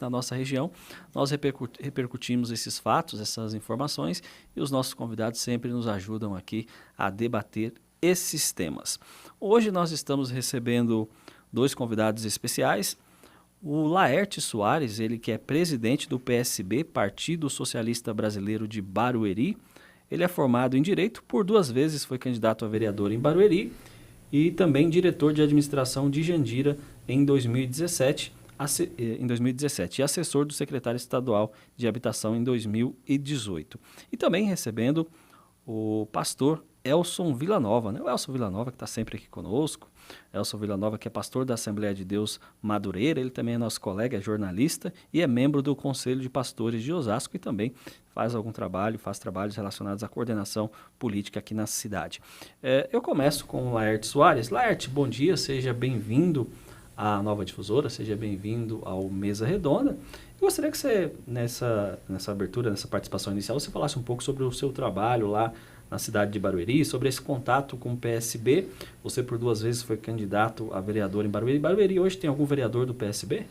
na nossa região, nós repercutimos esses fatos, essas informações, e os nossos convidados sempre nos ajudam aqui a debater esses temas. Hoje nós estamos recebendo dois convidados especiais, o Laerte Soares, ele que é presidente do PSB, Partido Socialista Brasileiro de Barueri. Ele é formado em Direito, por 2 vezes foi candidato a vereador em Barueri e também diretor de administração de Jandira em 2017 e assessor do secretário estadual de habitação em 2018. E também recebendo o pastor Elson Villanova, né? O Elson Villanova que está sempre aqui conosco. Elson Villanova, que é pastor da Assembleia de Deus Madureira, ele também é nosso colega, é jornalista e é membro do Conselho de Pastores de Osasco e também faz trabalhos relacionados à coordenação política aqui na cidade. Eu começo com o Laerte Soares. Laerte, bom dia, seja bem-vindo à Nova Difusora, seja bem-vindo ao Mesa Redonda. Eu gostaria que você, nessa abertura, nessa participação inicial, você falasse um pouco sobre o seu trabalho lá na cidade de Barueri, sobre esse contato com o PSB. Você por 2 vezes foi candidato a vereador em Barueri. Barueri hoje tem algum vereador do PSB?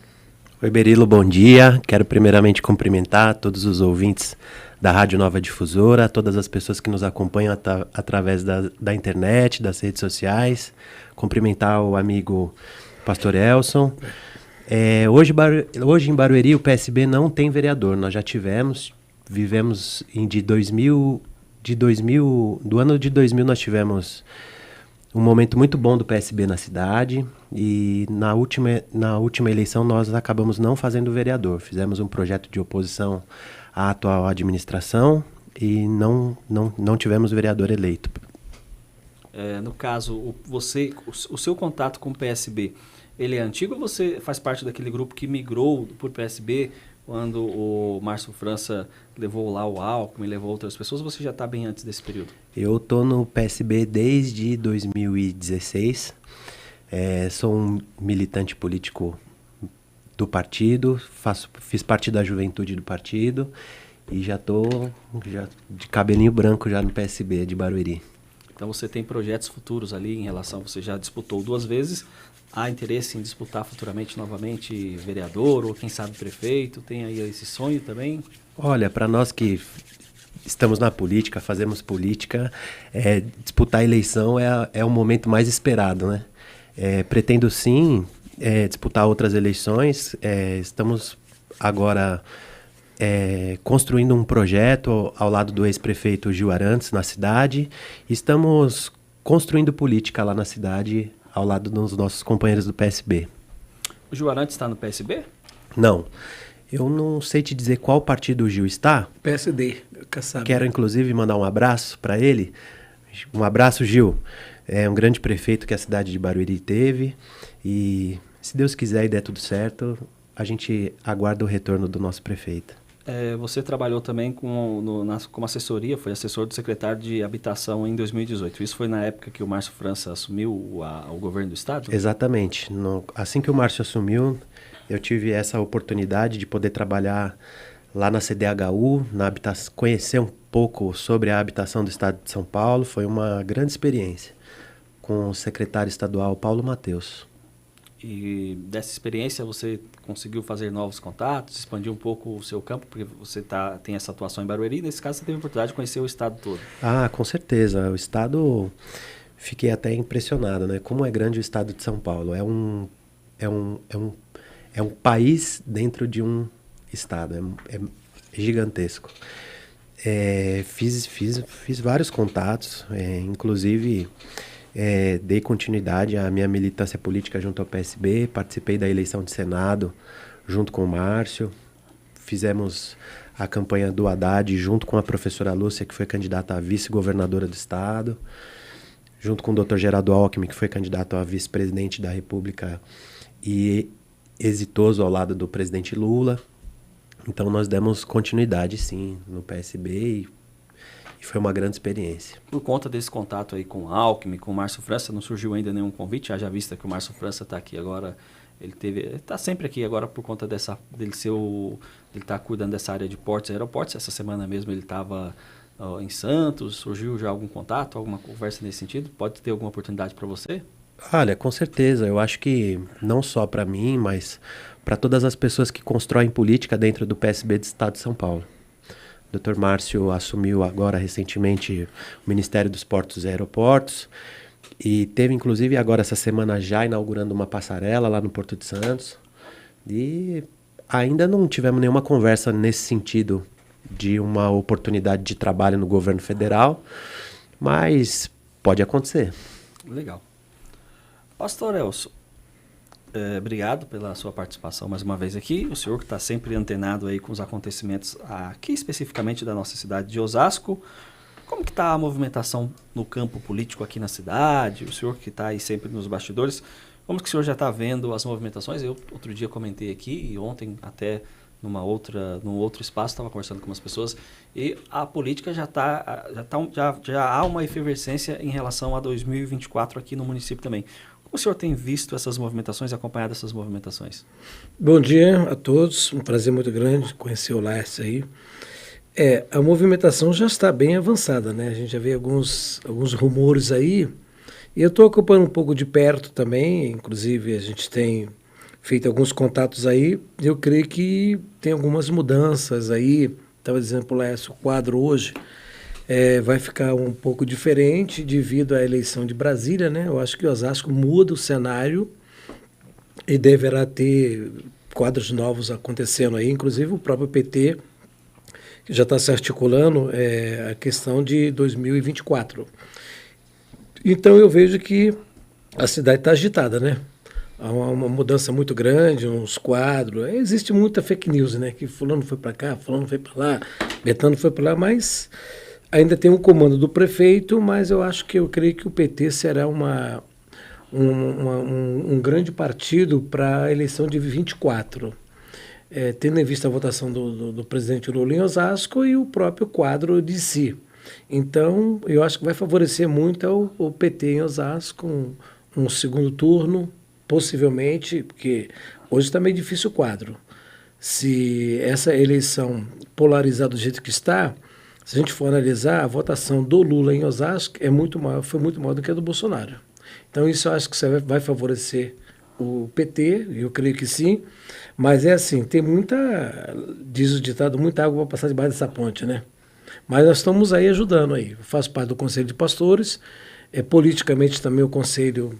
Oi, Berilo, bom dia. Quero primeiramente cumprimentar todos os ouvintes da Rádio Nova Difusora, todas as pessoas que nos acompanham através da internet, das redes sociais. Cumprimentar o amigo pastor Elson. Hoje em Barueri o PSB não tem vereador. Nós já vivemos do ano de 2000 nós tivemos um momento muito bom do PSB na cidade e na última eleição nós acabamos não fazendo vereador. Fizemos um projeto de oposição à atual administração e não tivemos vereador eleito. No caso, o seu contato com o PSB, ele é antigo ou você faz parte daquele grupo que migrou para o PSB quando o Márcio França levou lá o Alckmin, levou outras pessoas, ou você já está bem antes desse período? Eu estou no PSB desde 2016, sou um militante político do partido, fiz parte da juventude do partido e já estou de cabelinho branco já no PSB de Barueri. Então você tem projetos futuros ali em relação, você já disputou 2 vezes, há interesse em disputar futuramente novamente vereador ou quem sabe prefeito? Tem aí esse sonho também? Olha, para nós que estamos na política, fazemos política, disputar a eleição é o momento mais esperado, né? Pretendo sim disputar outras eleições, estamos agora construindo um projeto ao lado do ex-prefeito Gil Arantes na cidade, estamos construindo política lá na cidade ao lado dos nossos companheiros do PSB. O Gil Arantes está no PSB? Não. Eu não sei te dizer qual partido o Gil está. PSD. Quero, inclusive, mandar um abraço para ele. Um abraço, Gil. É um grande prefeito que a cidade de Barueri teve. E, se Deus quiser e der tudo certo, a gente aguarda o retorno do nosso prefeito. Você trabalhou também como assessoria, foi assessor do secretário de Habitação em 2018. Isso foi na época que o Márcio França assumiu o governo do estado? Exatamente. Assim que o Márcio assumiu, eu tive essa oportunidade de poder trabalhar lá na CDHU, conhecer um pouco sobre a habitação do estado de São Paulo. Foi uma grande experiência com o secretário estadual Paulo Mateus. E dessa experiência você conseguiu fazer novos contatos, expandir um pouco o seu campo, porque você tem essa atuação em Barueri, nesse caso você teve a oportunidade de conhecer o estado todo. Ah, com certeza. O estado, fiquei até impressionado, né? Como é grande o estado de São Paulo. É um país dentro de um estado, é gigantesco. Fiz vários contatos, inclusive dei continuidade à minha militância política junto ao PSB, participei da eleição de Senado junto com o Márcio, fizemos a campanha do Haddad junto com a professora Lúcia, que foi candidata a vice-governadora do estado, junto com o Dr. Geraldo Alckmin, que foi candidato a vice-presidente da República e exitoso ao lado do presidente Lula. Então nós demos continuidade sim no PSB e foi uma grande experiência. Por conta desse contato aí com o Alckmin, com o Márcio França, não surgiu ainda nenhum convite, haja vista que o Márcio França está aqui agora, ele está sempre aqui agora por conta dele estar cuidando dessa área de portos e aeroportos. Essa semana mesmo ele estava em Santos, surgiu já algum contato, alguma conversa nesse sentido? Pode ter alguma oportunidade para você? Olha, com certeza. Eu acho que não só para mim, mas para todas as pessoas que constroem política dentro do PSB do Estado de São Paulo. O Dr. Márcio assumiu agora recentemente o Ministério dos Portos e Aeroportos e teve inclusive agora essa semana já inaugurando uma passarela lá no Porto de Santos. E ainda não tivemos nenhuma conversa nesse sentido de uma oportunidade de trabalho no governo federal, mas pode acontecer. Legal. Pastor Elcio, obrigado pela sua participação mais uma vez aqui. O senhor que está sempre antenado aí com os acontecimentos aqui especificamente da nossa cidade de Osasco. Como que está a movimentação no campo político aqui na cidade? O senhor que está aí sempre nos bastidores, como que o senhor já está vendo as movimentações? Eu outro dia comentei aqui e ontem até num outro espaço estava conversando com umas pessoas e a política já há uma efervescência em relação a 2024 aqui no município também. Como o senhor tem visto essas movimentações e acompanhado essas movimentações? Bom dia a todos, um prazer muito grande conhecer o Laércio aí. A movimentação já está bem avançada, né? A gente já vê alguns rumores aí e eu estou acompanhando um pouco de perto também, inclusive a gente tem feito alguns contatos aí, eu creio que tem algumas mudanças aí, estava dizendo para o Laércio, o quadro hoje vai ficar um pouco diferente devido à eleição de Brasília, né? Eu acho que o Osasco muda o cenário e deverá ter quadros novos acontecendo aí, inclusive o próprio PT, que já está se articulando a questão de 2024. Então eu vejo que a cidade está agitada, né? Há uma mudança muito grande, uns quadros. Existe muita fake news, né? Que fulano foi para cá, fulano foi para lá, Betano foi para lá, mas ainda tem um comando do prefeito, mas eu creio que o PT será um grande partido para a eleição de 24. Tendo em vista a votação do presidente Lula em Osasco e o próprio quadro de si. Então, eu acho que vai favorecer muito o PT em Osasco, um segundo turno, possivelmente, porque hoje está meio difícil o quadro. Se essa eleição polarizar do jeito que está, se a gente for analisar, a votação do Lula em Osasco foi muito maior do que a do Bolsonaro. Então, isso eu acho que vai favorecer o PT, eu creio que sim, mas assim, diz o ditado, muita água para passar debaixo dessa ponte, né? Mas nós estamos aí ajudando aí. Eu faço parte do Conselho de Pastores, politicamente também o Conselho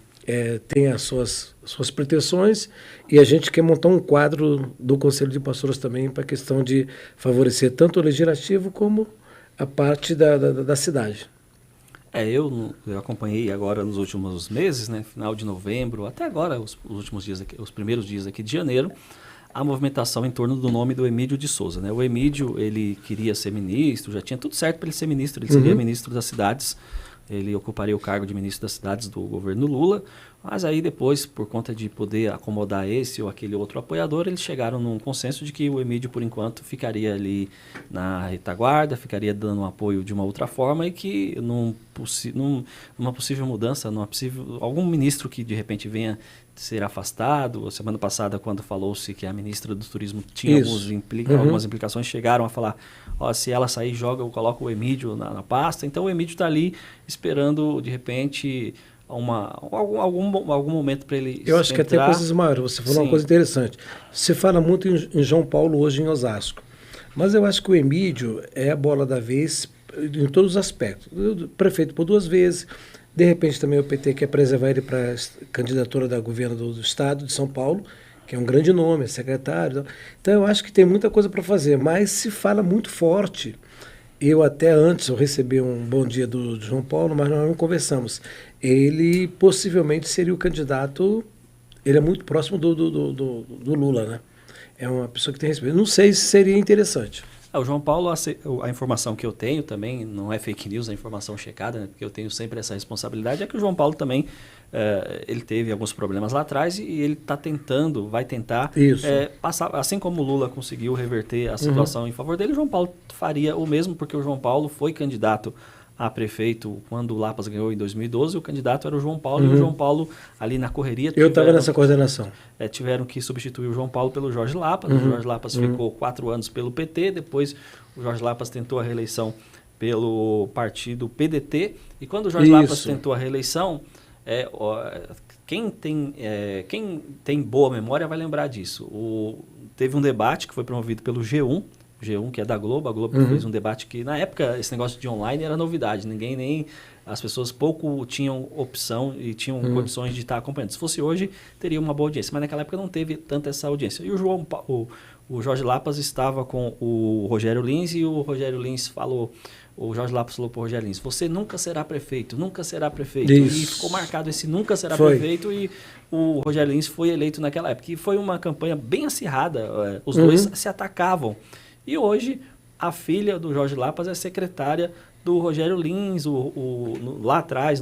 tem as suas pretensões e a gente quer montar um quadro do Conselho de Pastores também para a questão de favorecer tanto o legislativo como a parte da cidade. Eu acompanhei agora nos últimos meses, né, final de novembro, até agora, os últimos dias, os primeiros dias aqui de janeiro, a movimentação em torno do nome do Emídio de Souza, né? O Emídio, ele queria ser ministro, já tinha tudo certo para ele ser ministro, ele seria ministro das cidades, ele ocuparia o cargo de ministro das cidades do governo Lula, mas aí depois, por conta de poder acomodar esse ou aquele outro apoiador, eles chegaram num consenso de que o Emídio, por enquanto, ficaria ali na retaguarda, ficaria dando um apoio de uma outra forma e que numa possível mudança, algum ministro que de repente venha ser afastado. A semana passada, quando falou-se que a ministra do Turismo tinha algumas implicações, chegaram a falar, se ela sair, eu coloco o Emídio na pasta. Então o Emídio está ali esperando, de repente, algum momento para ele Eu acho que até coisas maiores. Você falou uma coisa interessante. Se fala muito em João Paulo hoje em Osasco, mas eu acho que o Emídio é a bola da vez em todos os aspectos. Prefeito por 2 vezes, de repente também o PT quer preservar ele para a candidatura da governo do Estado de São Paulo, que é um grande nome, é secretário. Então eu acho que tem muita coisa para fazer, mas se fala muito forte. Eu recebi um bom dia do João Paulo, mas nós não conversamos. Ele possivelmente seria o candidato, ele é muito próximo do Lula, né? É uma pessoa que tem respeito. Não sei se seria interessante. O João Paulo, a informação que eu tenho também, não é fake news, é informação checada, né, porque eu tenho sempre essa responsabilidade, é que o João Paulo também, ele teve alguns problemas lá atrás e ele vai tentar passar, assim como o Lula conseguiu reverter a situação em favor dele, o João Paulo faria o mesmo, porque o João Paulo foi candidato a prefeito quando o Lapas ganhou em 2012, o candidato era o João Paulo, e o João Paulo ali na correria... Eu estava nessa coordenação. Tiveram que substituir o João Paulo pelo Jorge Lapas, o Jorge Lapas ficou 4 anos pelo PT, depois o Jorge Lapas tentou a reeleição pelo partido PDT, e quando o Jorge Lapas tentou a reeleição, quem tem boa memória vai lembrar disso. Teve um debate que foi promovido pelo G1, que é da Globo. A Globo fez um debate que, na época, esse negócio de online era novidade. As pessoas pouco tinham opção e tinham condições de estar acompanhando. Se fosse hoje, teria uma boa audiência. Mas naquela época não teve tanta essa audiência. E o Jorge Lapas estava com o Rogério Lins e o Rogério Lins falou... O Jorge Lapas falou para o Rogério Lins, você nunca será prefeito, nunca será prefeito. Isso. E ficou marcado esse nunca será prefeito e o Rogério Lins foi eleito naquela época. E foi uma campanha bem acirrada, os dois se atacavam. E hoje a filha do Jorge Lapas é secretária do Rogério Lins, lá atrás,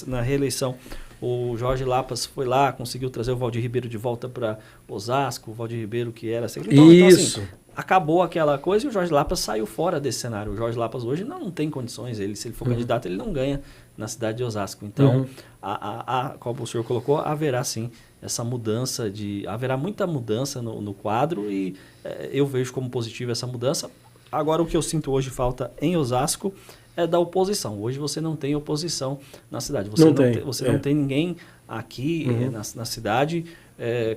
na reeleição. O Jorge Lapas foi lá, conseguiu trazer o Valdir Ribeiro de volta para Osasco, o Valdir Ribeiro que era secretário. Então, assim, acabou aquela coisa e o Jorge Lapas saiu fora desse cenário. O Jorge Lapas hoje não tem condições. Se ele for candidato, ele não ganha na cidade de Osasco. Então, como o senhor colocou, haverá sim essa mudança haverá muita mudança no quadro e eu vejo como positivo essa mudança. Agora, o que eu sinto hoje falta em Osasco é da oposição. Hoje você não tem oposição na cidade. Você não tem ninguém aqui na cidade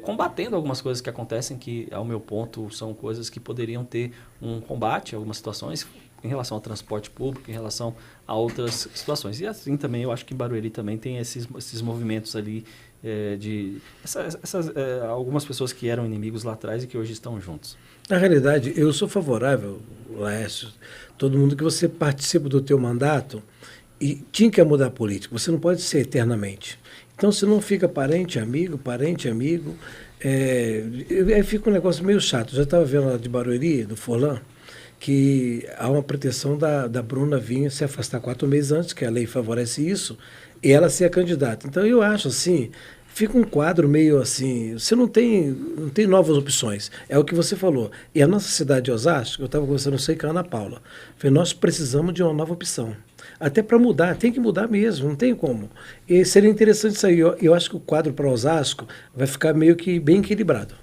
combatendo algumas coisas que acontecem que, ao meu ponto, são coisas que poderiam ter um combate, algumas situações em relação ao transporte público, em relação a outras situações. E assim também, eu acho que em Barueri também tem esses movimentos ali algumas pessoas que eram inimigos lá atrás e que hoje estão juntos. Na realidade, eu sou favorável, Laércio, todo mundo que você participe do teu mandato e tinha que mudar a política. Você não pode ser eternamente. Então, se não fica parente, amigo, fica um negócio meio chato. Eu já estava vendo lá de Barueri, do Forlan, que há uma pretensão da Bruna vir se afastar 4 meses antes, que a lei favorece isso, e ela ser a candidata. Então, eu acho assim, fica um quadro meio assim, você não tem novas opções. É o que você falou. E a nossa cidade de Osasco, eu estava conversando com a Ana Paula, falei, nós precisamos de uma nova opção. Até para mudar, tem que mudar mesmo, não tem como. E seria interessante isso aí. Eu acho que o quadro para Osasco vai ficar meio que bem equilibrado.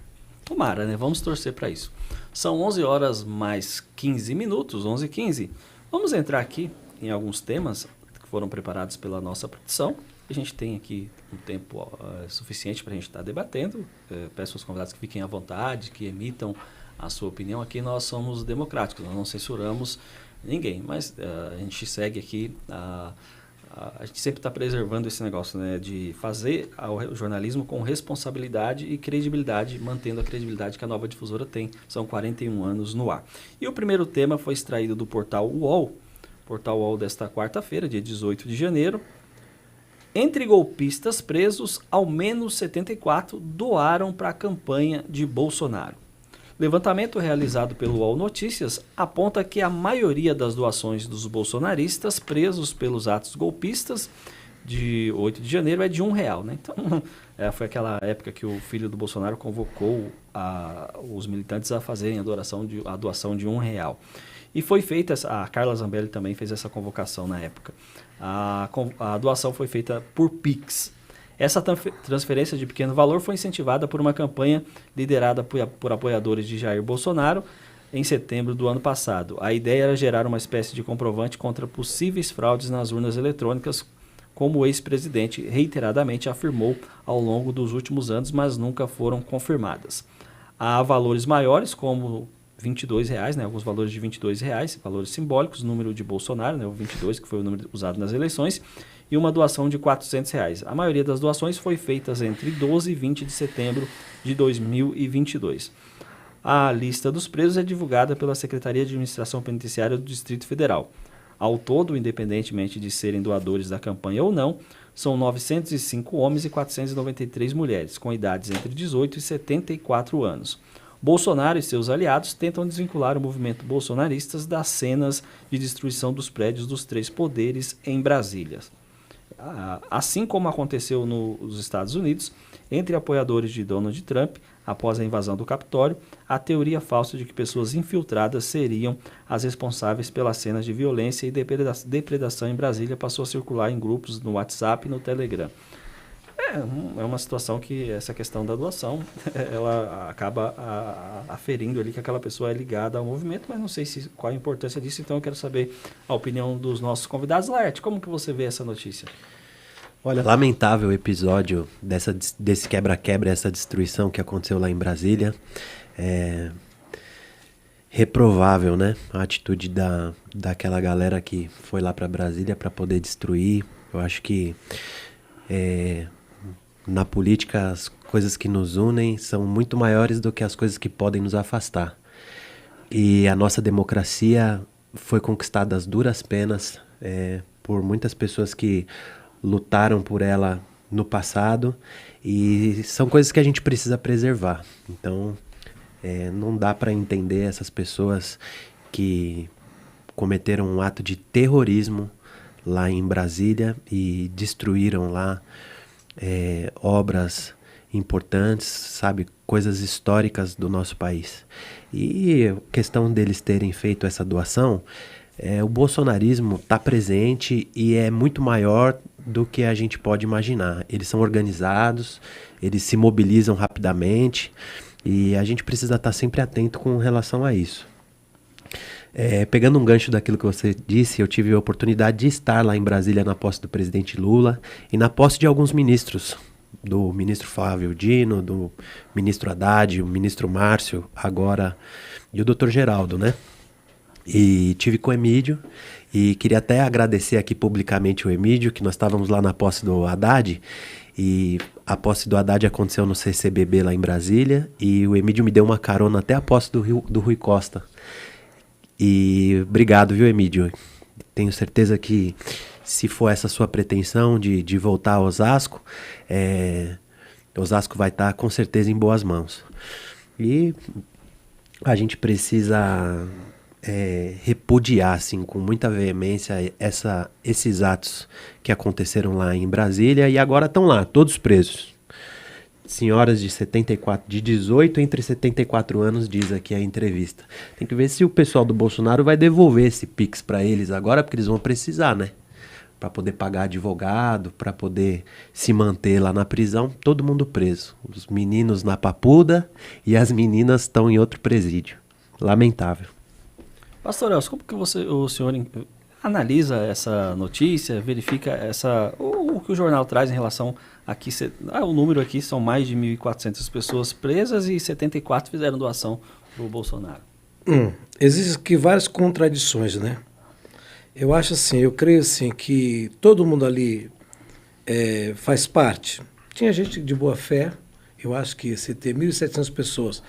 Tomara, né? Vamos torcer para isso. São 11 horas mais 15 minutos, 11h15. Vamos entrar aqui em alguns temas que foram preparados pela nossa produção. A gente tem aqui um tempo suficiente para a gente estar debatendo. Peço aos convidados que fiquem à vontade, que emitam a sua opinião. Aqui nós somos democráticos, nós não censuramos ninguém, mas a gente segue aqui, a gente sempre está preservando esse negócio, né, de fazer o jornalismo com responsabilidade e credibilidade, mantendo a credibilidade que a Nova Difusora tem. São 41 anos no ar. E o primeiro tema foi extraído do portal UOL desta quarta-feira, dia 18 de janeiro. Entre golpistas presos, ao menos 74 doaram para a campanha de Bolsonaro. Levantamento realizado pelo UOL Notícias aponta que a maioria das doações dos bolsonaristas presos pelos atos golpistas de 8 de janeiro é de R$1, né? Então, foi aquela época que o filho do Bolsonaro convocou os militantes a fazerem a doação de R$1. E foi feita, a Carla Zambelli também fez essa convocação na época. A doação foi feita por Pix. Essa transferência de pequeno valor foi incentivada por uma campanha liderada por apoiadores de Jair Bolsonaro em setembro do ano passado. A ideia era gerar uma espécie de comprovante contra possíveis fraudes nas urnas eletrônicas, como o ex-presidente reiteradamente afirmou ao longo dos últimos anos, mas nunca foram confirmadas. Há valores maiores, como R$22, né, alguns valores de R$22, valores simbólicos, número de Bolsonaro, né, o 22, que foi o número usado nas eleições, e uma doação de R$400. A maioria das doações foi feita entre 12 e 20 de setembro de 2022. A lista dos presos é divulgada pela Secretaria de Administração Penitenciária do Distrito Federal. Ao todo, independentemente de serem doadores da campanha ou não, são 905 homens e 493 mulheres, com idades entre 18 e 74 anos. Bolsonaro e seus aliados tentam desvincular o movimento bolsonaristas das cenas de destruição dos prédios dos 3 poderes em Brasília. Assim como aconteceu nos Estados Unidos, entre apoiadores de Donald Trump, após a invasão do Capitólio, a teoria falsa de que pessoas infiltradas seriam as responsáveis pelas cenas de violência e depredação em Brasília passou a circular em grupos no WhatsApp e no Telegram. É uma situação que essa questão da doação, ela acaba aferindo ali que aquela pessoa é ligada ao movimento, mas não sei qual a importância disso, então eu quero saber a opinião dos nossos convidados. Laerte, como que você vê essa notícia? Olha, lamentável o episódio desse quebra-quebra, essa destruição que aconteceu lá em Brasília. É reprovável, né? A atitude daquela galera que foi lá para Brasília para poder destruir. Eu acho que na política as coisas que nos unem são muito maiores do que as coisas que podem nos afastar. E a nossa democracia foi conquistada às duras penas por muitas pessoas que lutaram por ela no passado, e são coisas que a gente precisa preservar. Então, não dá para entender essas pessoas que cometeram um ato de terrorismo lá em Brasília e destruíram lá obras importantes, sabe, coisas históricas do nosso país. E a questão deles terem feito essa doação, o bolsonarismo está presente e é muito maior do que a gente pode imaginar. Eles são organizados, eles se mobilizam rapidamente e a gente precisa estar sempre atento com relação a isso. Pegando um gancho daquilo que você disse, eu tive a oportunidade de estar lá em Brasília na posse do presidente Lula e na posse de alguns ministros, do ministro Flávio Dino, do ministro Haddad, o ministro Márcio agora e o doutor Geraldo, né? E tive com o Emídio e queria até agradecer aqui publicamente o Emídio, que nós estávamos lá na posse do Haddad, e a posse do Haddad aconteceu no CCBB lá em Brasília, e o Emídio me deu uma carona até a posse do Rui Costa. E obrigado, viu, Emídio? Tenho certeza que se for essa sua pretensão de voltar a Osasco, Osasco vai estar com certeza em boas mãos. E a gente precisa repudiar assim, com muita veemência esses atos que aconteceram lá em Brasília e agora estão lá, todos presos. Senhoras de 18 entre 74 anos, diz aqui a entrevista. Tem que ver se o pessoal do Bolsonaro vai devolver esse Pix para eles agora, porque eles vão precisar, né? Para poder pagar advogado, para poder se manter lá na prisão, todo mundo preso. Os meninos na Papuda e as meninas estão em outro presídio. Lamentável. Pastor Elcio, como que o senhor analisa essa notícia, verifica o que o jornal traz em relação aqui, o número aqui são mais de 1.400 pessoas presas e 74 fizeram doação para o Bolsonaro. Existem aqui várias contradições, né? Eu acho assim, eu creio assim que todo mundo ali faz parte. Tinha gente de boa fé, eu acho que se ter 1.700 pessoas,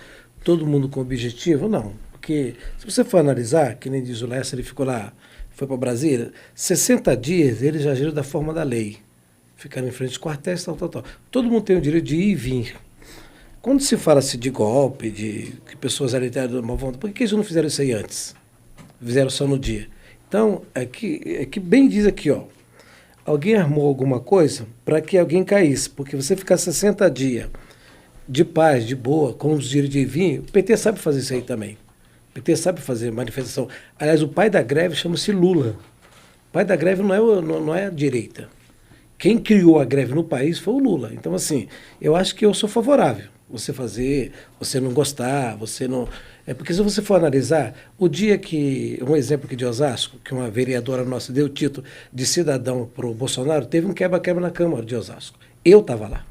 todo mundo com objetivo, não. Porque se você for analisar, que nem diz o Lessa, ele ficou lá, foi para Brasília, 60 dias eles já agiram da forma da lei. Ficaram em frente de quartéis, tal. Todo mundo tem o direito de ir e vir. Quando se fala assim de golpe, de que pessoas ali têm uma vontade, por que eles não fizeram isso aí antes? Fizeram só no dia. Então, é que bem diz aqui, ó, alguém armou alguma coisa para que alguém caísse, porque você ficar 60 dias de paz, de boa, com os direitos de vir, o PT sabe fazer isso aí também. O PT sabe fazer manifestação. Aliás, o pai da greve chama-se Lula. O pai da greve não é a direita. Quem criou a greve no país foi o Lula. Então, assim, eu acho que eu sou favorável. Você fazer, você não gostar, você não... porque se você for analisar, o dia que, um exemplo aqui de Osasco, que uma vereadora nossa deu o título de cidadão para o Bolsonaro, teve um quebra-quebra na Câmara de Osasco. Eu estava lá.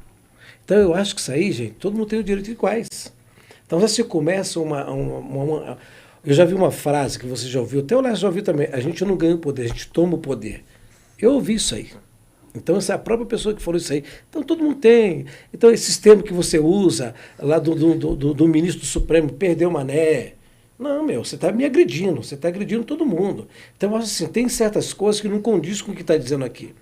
Então, eu acho que isso aí, gente, todo mundo tem o direito de iguais. Então, você começa eu já vi uma frase que você já ouviu, até o Léo já ouviu também, a gente não ganha o poder, a gente toma o poder. Eu ouvi isso aí. Então, essa é a própria pessoa que falou isso aí. Então, todo mundo tem. Então, esses termos que você usa, lá do ministro do Supremo, perdeu o mané. Não, você está me agredindo, você está agredindo todo mundo. Então, eu acho assim, tem certas coisas que não condiz com o que está dizendo aqui.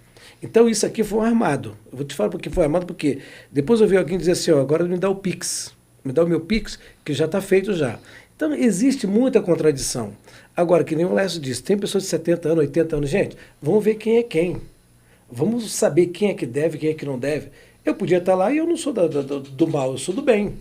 Então, isso aqui foi um armado. Eu vou te falar porque foi armado, porque depois eu vi alguém dizer assim, ó, agora me dá o Pix. Me dá o meu Pix, que já está feito já. Então, existe muita contradição. Agora, que nem o Lécio disse, tem pessoas de 70 anos, 80 anos. Gente, vamos ver quem é quem. Vamos saber quem é que deve, quem é que não deve. Eu podia estar lá e eu não sou do mal, eu sou do bem.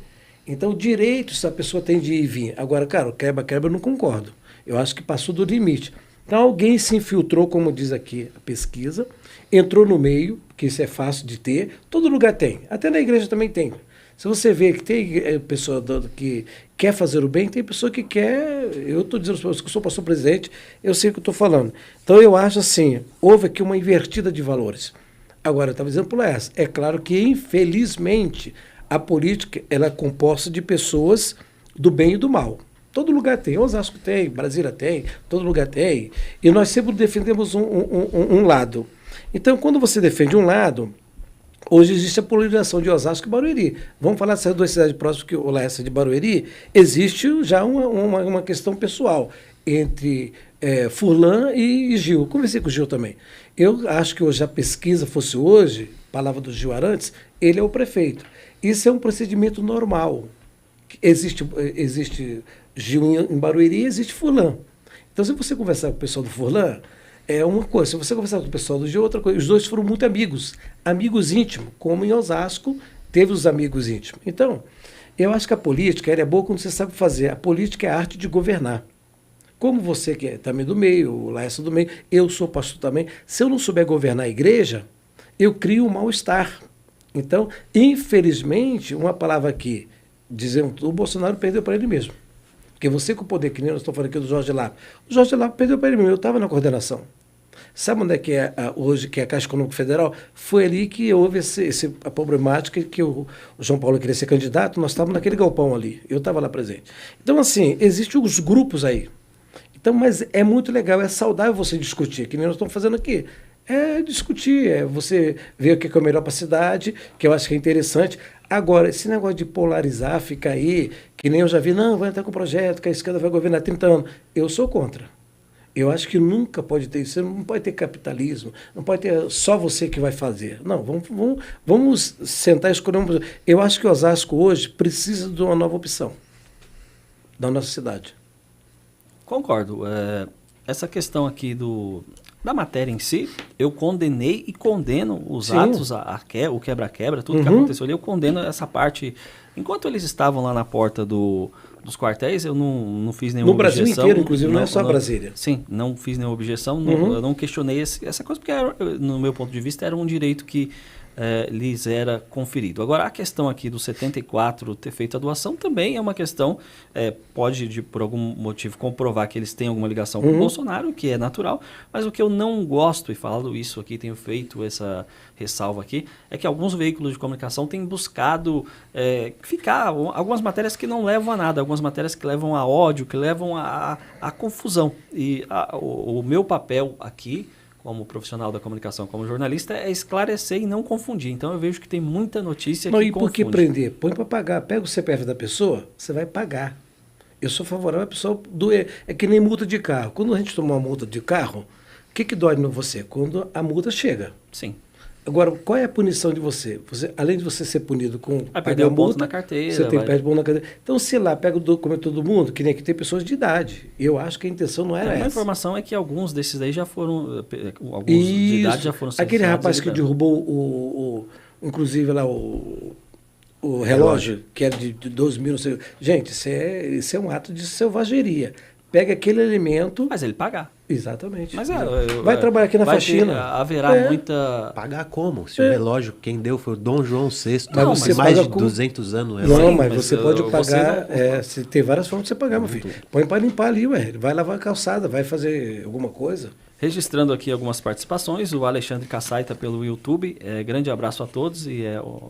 Então, direito se a pessoa tem de ir e vir. Agora, cara, quebra-quebra eu não concordo. Eu acho que passou do limite. Então, alguém se infiltrou, como diz aqui a pesquisa, entrou no meio, que isso é fácil de ter, todo lugar tem. Até na igreja também tem. Se você vê que tem pessoa que quer fazer o bem, tem pessoa que quer... Eu estou dizendo que eu sou pastor presidente, eu sei o que eu estou falando. Então, eu acho assim, houve aqui uma invertida de valores. Agora, eu estava dizendo para o Laércio, é claro que, infelizmente, a política ela é composta de pessoas do bem e do mal. Todo lugar tem, Osasco tem, Brasília tem, todo lugar tem. E nós sempre defendemos um lado. Então, quando você defende um lado, hoje existe a polarização de Osasco e Barueri. Vamos falar dessas duas cidades próximas, que o Laércio é de Barueri, existe já uma questão pessoal entre Furlan e Gil. Conversei com o Gil também. Eu acho que hoje a pesquisa fosse hoje, palavra do Gil Arantes, ele é o prefeito. Isso é um procedimento normal. Existe Gil em Barueri, existe Furlan. Então, se você conversar com o pessoal do Furlan, é uma coisa. Se você conversar com o pessoal do Gil, outra coisa. Os dois foram muito amigos. Amigos íntimos, como em Osasco teve os amigos íntimos. Então, eu acho que a política ela é boa quando você sabe fazer. A política é a arte de governar. Como você que é também do meio, o Laércio do meio, eu sou pastor também. Se eu não souber governar a igreja, eu crio um mal-estar. Então, infelizmente, uma palavra aqui, dizendo, o Bolsonaro perdeu para ele mesmo. Porque você com o poder, que nem eu estou falando aqui do Jorge Lapa. O Jorge Lapa perdeu para ele mesmo, eu estava na coordenação. Sabe onde é que é hoje, que é a Caixa Econômica Federal? Foi ali que houve a problemática que o João Paulo queria ser candidato, nós estávamos naquele galpão ali, eu estava lá presente. Então, assim, existem os grupos aí. Então, mas é muito legal, é saudável você discutir, que nem nós estamos fazendo aqui. É discutir, é você ver o que é o melhor para a cidade, que eu acho que é interessante. Agora, esse negócio de polarizar, ficar aí, que nem eu já vi, não, vai entrar com o projeto, que a esquerda vai governar 30 anos. Eu sou contra. Eu acho que nunca pode ter isso, não pode ter capitalismo, não pode ter só você que vai fazer. Não, vamos sentar e escolher um projeto. Eu acho que Osasco hoje precisa de uma nova opção da nossa cidade. Concordo. Essa questão aqui da matéria em si, eu condenei e condeno os atos, o quebra-quebra, tudo que aconteceu ali, eu condeno essa parte. Enquanto eles estavam lá na porta dos quartéis, eu não fiz nenhuma objeção. No Brasil inteiro, inclusive, não é só Brasília. Sim, não fiz nenhuma objeção, eu não questionei essa coisa, porque, no meu ponto de vista, era um direito que lhes era conferido. Agora, a questão aqui do 74 ter feito a doação também é uma questão, pode, por algum motivo, comprovar que eles têm alguma ligação com o Bolsonaro, que é natural, mas o que eu não gosto, e falando isso aqui, tenho feito essa ressalva aqui, é que alguns veículos de comunicação têm buscado algumas matérias que não levam a nada, algumas matérias que levam a ódio, que levam a confusão. E o meu papel aqui, como profissional da comunicação, como jornalista, é esclarecer e não confundir. Então, eu vejo que tem muita notícia que confunde. Por que prender? Põe para pagar. Pega o CPF da pessoa, você vai pagar. Eu sou favorável a pessoa doer. É que nem multa de carro. Quando a gente toma uma multa de carro, o que dói em você? Quando a multa chega. Sim. Agora, qual é a punição de você? Além de você ser punido com vai perder um ponto na carteira. Você perde ponto na carteira. Então, sei lá, pega o documento de todo mundo, que nem aqui tem pessoas de idade. Eu acho que a intenção não era essa. A informação é que alguns desses daí já foram, alguns de idade já foram sentenciados. Aquele rapaz que derrubou inclusive lá o relógio, que era de 12 mil, não sei. Gente, isso é um ato de selvageria. Pega aquele elemento... Mas ele pagar. Exatamente. Mas vai trabalhar aqui na faxina. Haverá muita... Pagar como? Se o relógio, quem deu foi o Dom João VI. Mas você mais de com... 200 anos. Não, mas você pode pagar... tem várias formas de você pagar, meu filho. Põe para limpar ali, vai lavar a calçada, vai fazer alguma coisa. Registrando aqui algumas participações, o Alexandre Cassaita pelo YouTube. Grande abraço a todos. E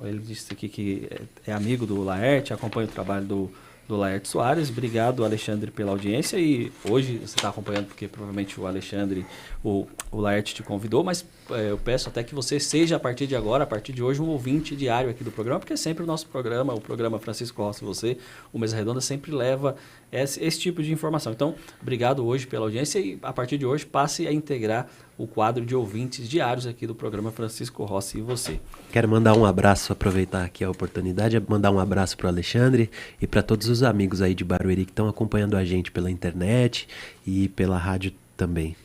ele disse aqui que é amigo do Laerte, acompanha o trabalho do Laerte Soares. Obrigado, Alexandre, pela audiência. E hoje você está acompanhando porque provavelmente o Alexandre, o Laerte te convidou, mas eu peço até que você seja, a partir de agora, a partir de hoje, um ouvinte diário aqui do programa, porque sempre o nosso programa, o programa Francisco Rossi e Você, o Mesa Redonda, sempre leva esse tipo de informação. Então, obrigado hoje pela audiência e, a partir de hoje, passe a integrar o quadro de ouvintes diários aqui do programa Francisco Rossi e Você. Quero mandar um abraço, aproveitar aqui a oportunidade, mandar um abraço para o Alexandre e para todos os amigos aí de Barueri que estão acompanhando a gente pela internet e pela rádio também.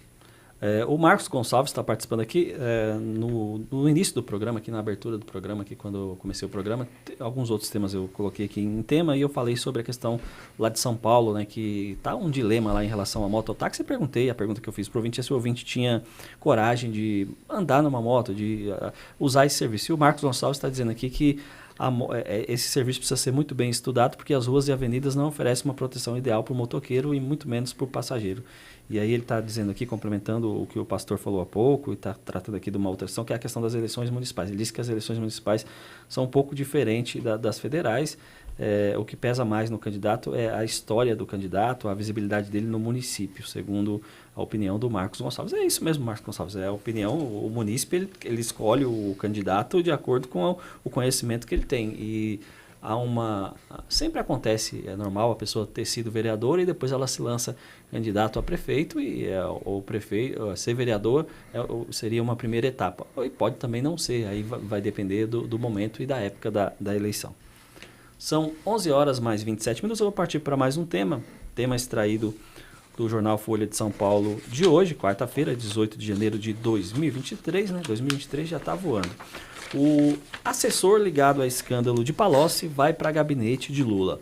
O Marcos Gonçalves está participando aqui no início do programa, aqui na abertura do programa, aqui quando eu comecei o programa. Alguns outros temas eu coloquei aqui em tema e eu falei sobre a questão lá de São Paulo, né, que está um dilema lá em relação à mototáxi. Eu perguntei, a pergunta que eu fiz para o ouvinte é se o ouvinte tinha coragem de andar numa moto, de usar esse serviço. E o Marcos Gonçalves está dizendo aqui que esse serviço precisa ser muito bem estudado, porque as ruas e avenidas não oferecem uma proteção ideal para o motoqueiro e muito menos para o passageiro. E aí ele está dizendo aqui, complementando o que o pastor falou há pouco, e está tratando aqui de uma outra questão, que é a questão das eleições municipais. Ele disse que as eleições municipais são um pouco diferentes das federais. O que pesa mais no candidato é a história do candidato, a visibilidade dele no município, segundo a opinião do Marcos Gonçalves. É isso mesmo, Marcos Gonçalves, é a opinião, o munícipe ele escolhe o candidato de acordo com o conhecimento que ele tem. E sempre acontece, é normal a pessoa ter sido vereadora e depois ela se lança candidato a prefeito e o prefeito ser vereador seria uma primeira etapa. E pode também não ser, aí vai depender do momento e da época da eleição. São 11 horas mais 27 minutos, eu vou partir para mais um tema extraído do jornal Folha de São Paulo de hoje, quarta-feira, 18 de janeiro de 2023, né? 2023 já está voando. O assessor ligado a escândalo de Palocci vai para gabinete de Lula.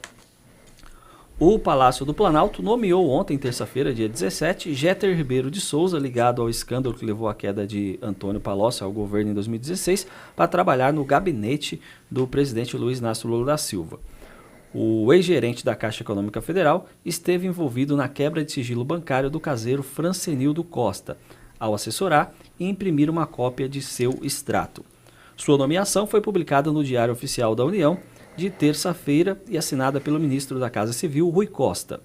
O Palácio do Planalto nomeou ontem, terça-feira, dia 17, Jeter Ribeiro de Souza, ligado ao escândalo que levou à queda de Antônio Palocci ao governo em 2016, para trabalhar no gabinete do presidente Luiz Inácio Lula da Silva. O ex-gerente da Caixa Econômica Federal esteve envolvido na quebra de sigilo bancário do caseiro Francenildo Costa, ao assessorar e imprimir uma cópia de seu extrato. Sua nomeação foi publicada no Diário Oficial da União de terça-feira e assinada pelo ministro da Casa Civil, Rui Costa.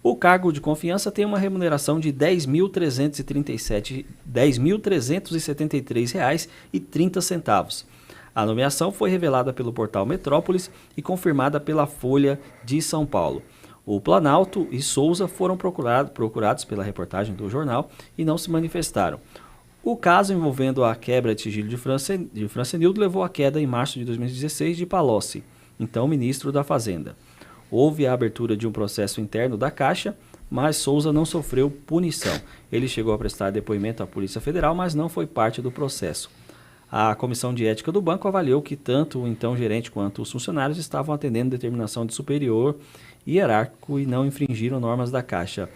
O cargo de confiança tem uma remuneração de R$ 10.373,30. A nomeação foi revelada pelo portal Metrópolis e confirmada pela Folha de São Paulo. O Planalto e Souza foram procurados pela reportagem do jornal e não se manifestaram. O caso envolvendo a quebra de sigilo de Francenildo levou à queda em março de 2016 de Palocci, então ministro da Fazenda. Houve a abertura de um processo interno da Caixa, mas Souza não sofreu punição. Ele chegou a prestar depoimento à Polícia Federal, mas não foi parte do processo. A Comissão de Ética do banco avaliou que tanto o então gerente quanto os funcionários estavam atendendo determinação de superior hierárquico e não infringiram normas da Caixa.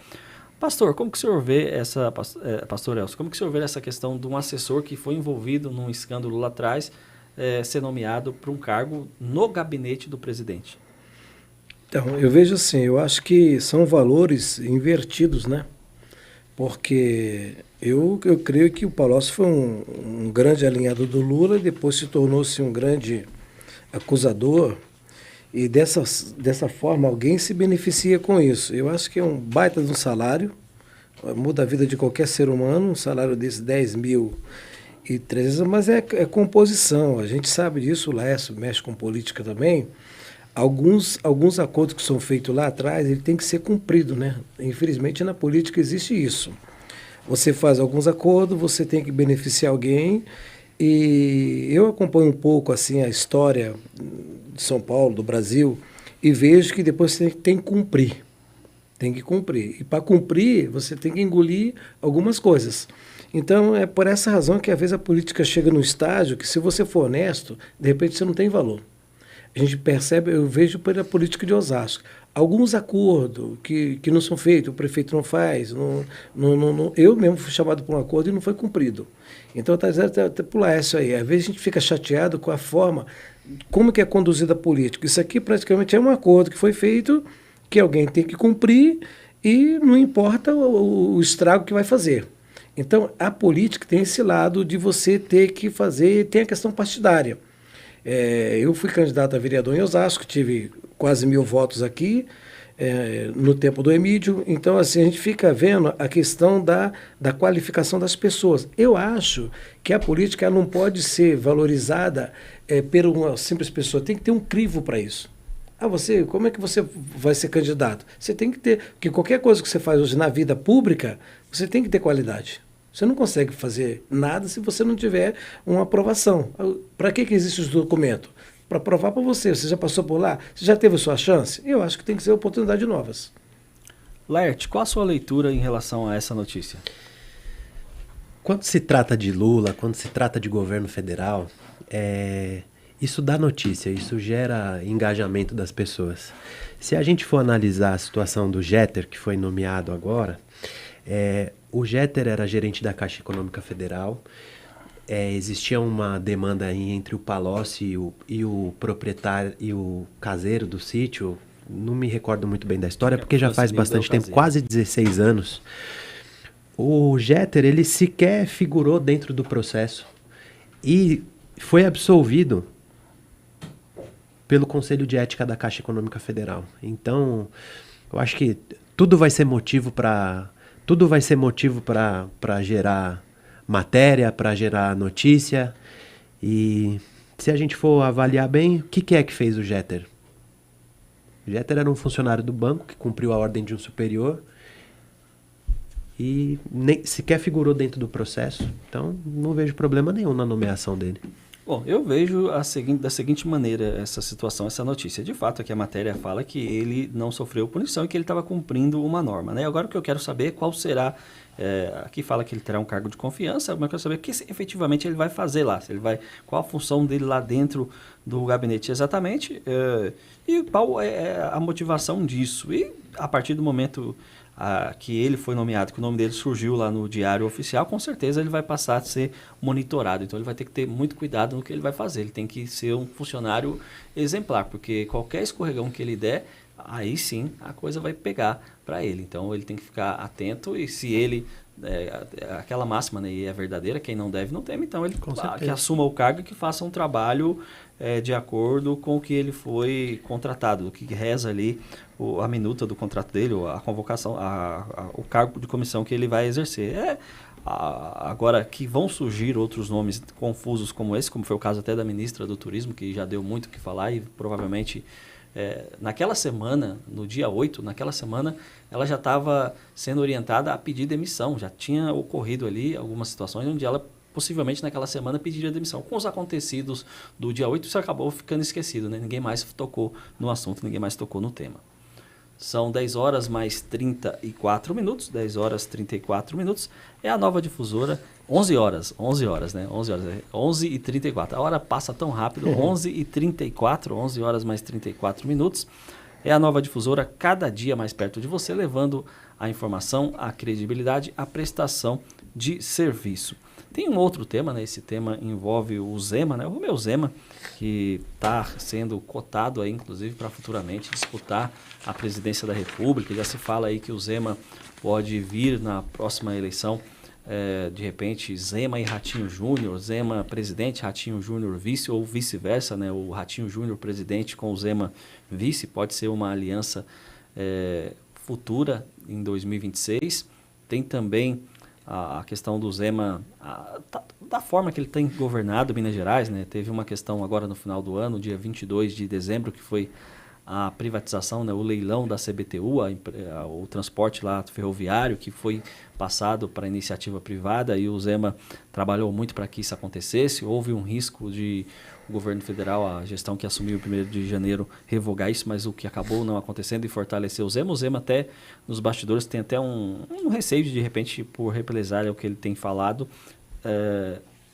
Pastor, como que o senhor vê Pastor Elcio, como que o senhor vê essa questão de um assessor que foi envolvido num escândalo lá atrás ser nomeado para um cargo no gabinete do presidente? Então, eu vejo assim, eu acho que são valores invertidos, né? Porque eu creio que o Palocci foi um grande alinhado do Lula e depois se tornou-se um grande acusador e dessa forma alguém se beneficia com isso. Eu acho que é um baita de um salário, muda a vida de qualquer ser humano, um salário desse 10.300, mas é composição, a gente sabe disso, o Laércio mexe com política também. Alguns acordos que são feitos lá atrás, ele tem que ser cumprido, né? Infelizmente na política existe isso. Você faz alguns acordos, você tem que beneficiar alguém, e eu acompanho um pouco assim a história de São Paulo, do Brasil, e vejo que depois você tem que cumprir. Tem que cumprir. E para cumprir, você tem que engolir algumas coisas. Então, é por essa razão que às vezes a política chega num estágio que, se você for honesto, de repente você não tem valor. A gente percebe, eu vejo pela política de Osasco, alguns acordos que não são feitos, o prefeito não faz, eu mesmo fui chamado para um acordo e não foi cumprido. Então, está dizendo até pular isso aí. Às vezes a gente fica chateado com a forma, como que é conduzida a política. Isso aqui praticamente é um acordo que foi feito, que alguém tem que cumprir e não importa o estrago que vai fazer. Então, a política tem esse lado de você ter que fazer, tem a questão partidária. Eu fui candidato a vereador em Osasco, tive quase 1.000 votos aqui, no tempo do Emídio. Então, assim, a gente fica vendo a questão da qualificação das pessoas. Eu acho que a política não pode ser valorizada por uma simples pessoa, tem que ter um crivo para isso. Como é que você vai ser candidato? Você tem que ter, porque qualquer coisa que você faz hoje na vida pública, você tem que ter qualidade. Você não consegue fazer nada se você não tiver uma aprovação. Para que existe os documentos? Para provar para você. Você já passou por lá? Você já teve a sua chance? Eu acho que tem que ser oportunidade novas. Laerte, qual a sua leitura em relação a essa notícia? Quando se trata de Lula, quando se trata de governo federal, isso dá notícia, isso gera engajamento das pessoas. Se a gente for analisar a situação do Jeter, que foi nomeado agora, o Jeter era gerente da Caixa Econômica Federal, existia uma demanda aí entre o Palocci e o proprietário e o caseiro do sítio. Não me recordo muito bem da história, porque já faz bastante tempo, quase 16 anos. O Jeter, ele sequer figurou dentro do processo e foi absolvido pelo Conselho de Ética da Caixa Econômica Federal. Então, eu acho que tudo vai ser motivo para gerar matéria, para gerar notícia. E se a gente for avaliar bem, o que é que fez o Jeter? O Jeter era um funcionário do banco que cumpriu a ordem de um superior e nem sequer figurou dentro do processo. Então, não vejo problema nenhum na nomeação dele. Bom, eu vejo da seguinte maneira essa situação, essa notícia. De fato, aqui a matéria fala que ele não sofreu punição e que ele estava cumprindo uma norma, né? Agora o que eu quero saber é qual será... aqui fala que ele terá um cargo de confiança, mas eu quero saber o que efetivamente ele vai fazer lá. Se ele vai, qual a função dele lá dentro do gabinete exatamente e qual é a motivação disso. E a partir do momento... que ele foi nomeado, que o nome dele surgiu lá no Diário Oficial, com certeza ele vai passar a ser monitorado. Então ele vai ter que ter muito cuidado no que ele vai fazer. Ele tem que ser um funcionário exemplar, porque qualquer escorregão que ele der, aí sim a coisa vai pegar para ele. Então ele tem que ficar atento e se ele... aquela máxima, né, e é verdadeira, quem não deve não teme, então ele que assuma o cargo e que faça um trabalho de acordo com o que ele foi contratado, o que reza ali a minuta do contrato dele, a convocação, o cargo de comissão que ele vai exercer. Agora que vão surgir outros nomes confusos como esse, como foi o caso até da ministra do Turismo, que já deu muito o que falar e provavelmente naquela semana, no dia 8, naquela semana, ela já estava sendo orientada a pedir demissão. Já tinha ocorrido ali algumas situações onde ela possivelmente naquela semana pediria demissão. Com os acontecidos do dia 8, isso acabou ficando esquecido, né? Ninguém mais tocou no assunto, ninguém mais tocou no tema. São 10 horas mais 34 minutos, 10 horas 34 minutos. É a Nova Difusora, 11 horas, né? 11h34. A hora passa tão rápido, 11h34, 11 horas mais 34 minutos. É a Nova Difusora, cada dia mais perto de você, levando a informação, a credibilidade, a prestação de serviço. Tem um outro tema, né? Esse tema envolve o Zema, né? O Romeu Zema, que está sendo cotado aí, inclusive, para futuramente disputar a presidência da República. Já se fala aí que o Zema pode vir na próxima eleição, de repente, Zema e Ratinho Júnior, Zema presidente, Ratinho Júnior vice, ou vice-versa, né? O Ratinho Júnior presidente com o Zema vice, pode ser uma aliança futura em 2026. Tem também a questão do Zema, da forma que ele tem governado Minas Gerais, né? Teve uma questão agora no final do ano, dia 22 de dezembro, que foi a privatização, né? O leilão da CBTU, o transporte lá ferroviário, que foi passado para a iniciativa privada, e o Zema trabalhou muito para que isso acontecesse. Houve um risco de o governo federal, a gestão que assumiu o 1º de janeiro, revogar isso, mas o que acabou não acontecendo e fortaleceu o Zema. O Zema até, nos bastidores, tem até um receio de repente, por represália o que ele tem falado,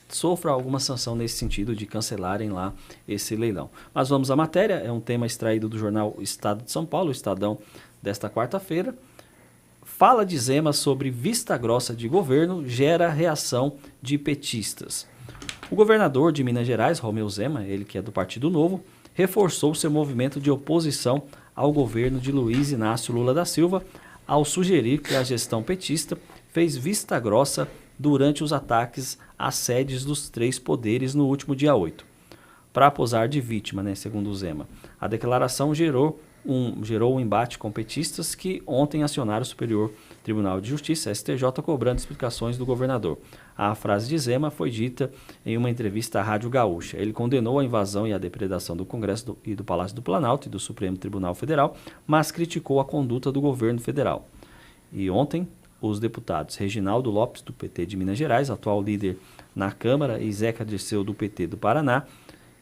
sofra alguma sanção nesse sentido de cancelarem lá esse leilão. Mas vamos à matéria, é um tema extraído do jornal Estado de São Paulo, o Estadão desta quarta-feira. Fala de Zema sobre vista grossa de governo gera reação de petistas. O governador de Minas Gerais, Romeu Zema, ele que é do Partido Novo, reforçou seu movimento de oposição ao governo de Luiz Inácio Lula da Silva, ao sugerir que a gestão petista fez vista grossa durante os ataques às sedes dos 3 poderes no último dia 8. Para posar de vítima, né, segundo o Zema, a declaração gerou um embate com petistas que ontem acionaram o Superior Tribunal de Justiça, STJ, cobrando explicações do governador. A frase de Zema foi dita em uma entrevista à Rádio Gaúcha. Ele condenou a invasão e a depredação do Congresso e do Palácio do Planalto e do Supremo Tribunal Federal, mas criticou a conduta do governo federal. E ontem, os deputados Reginaldo Lopes, do PT de Minas Gerais, atual líder na Câmara, e Zeca Dirceu, do PT do Paraná,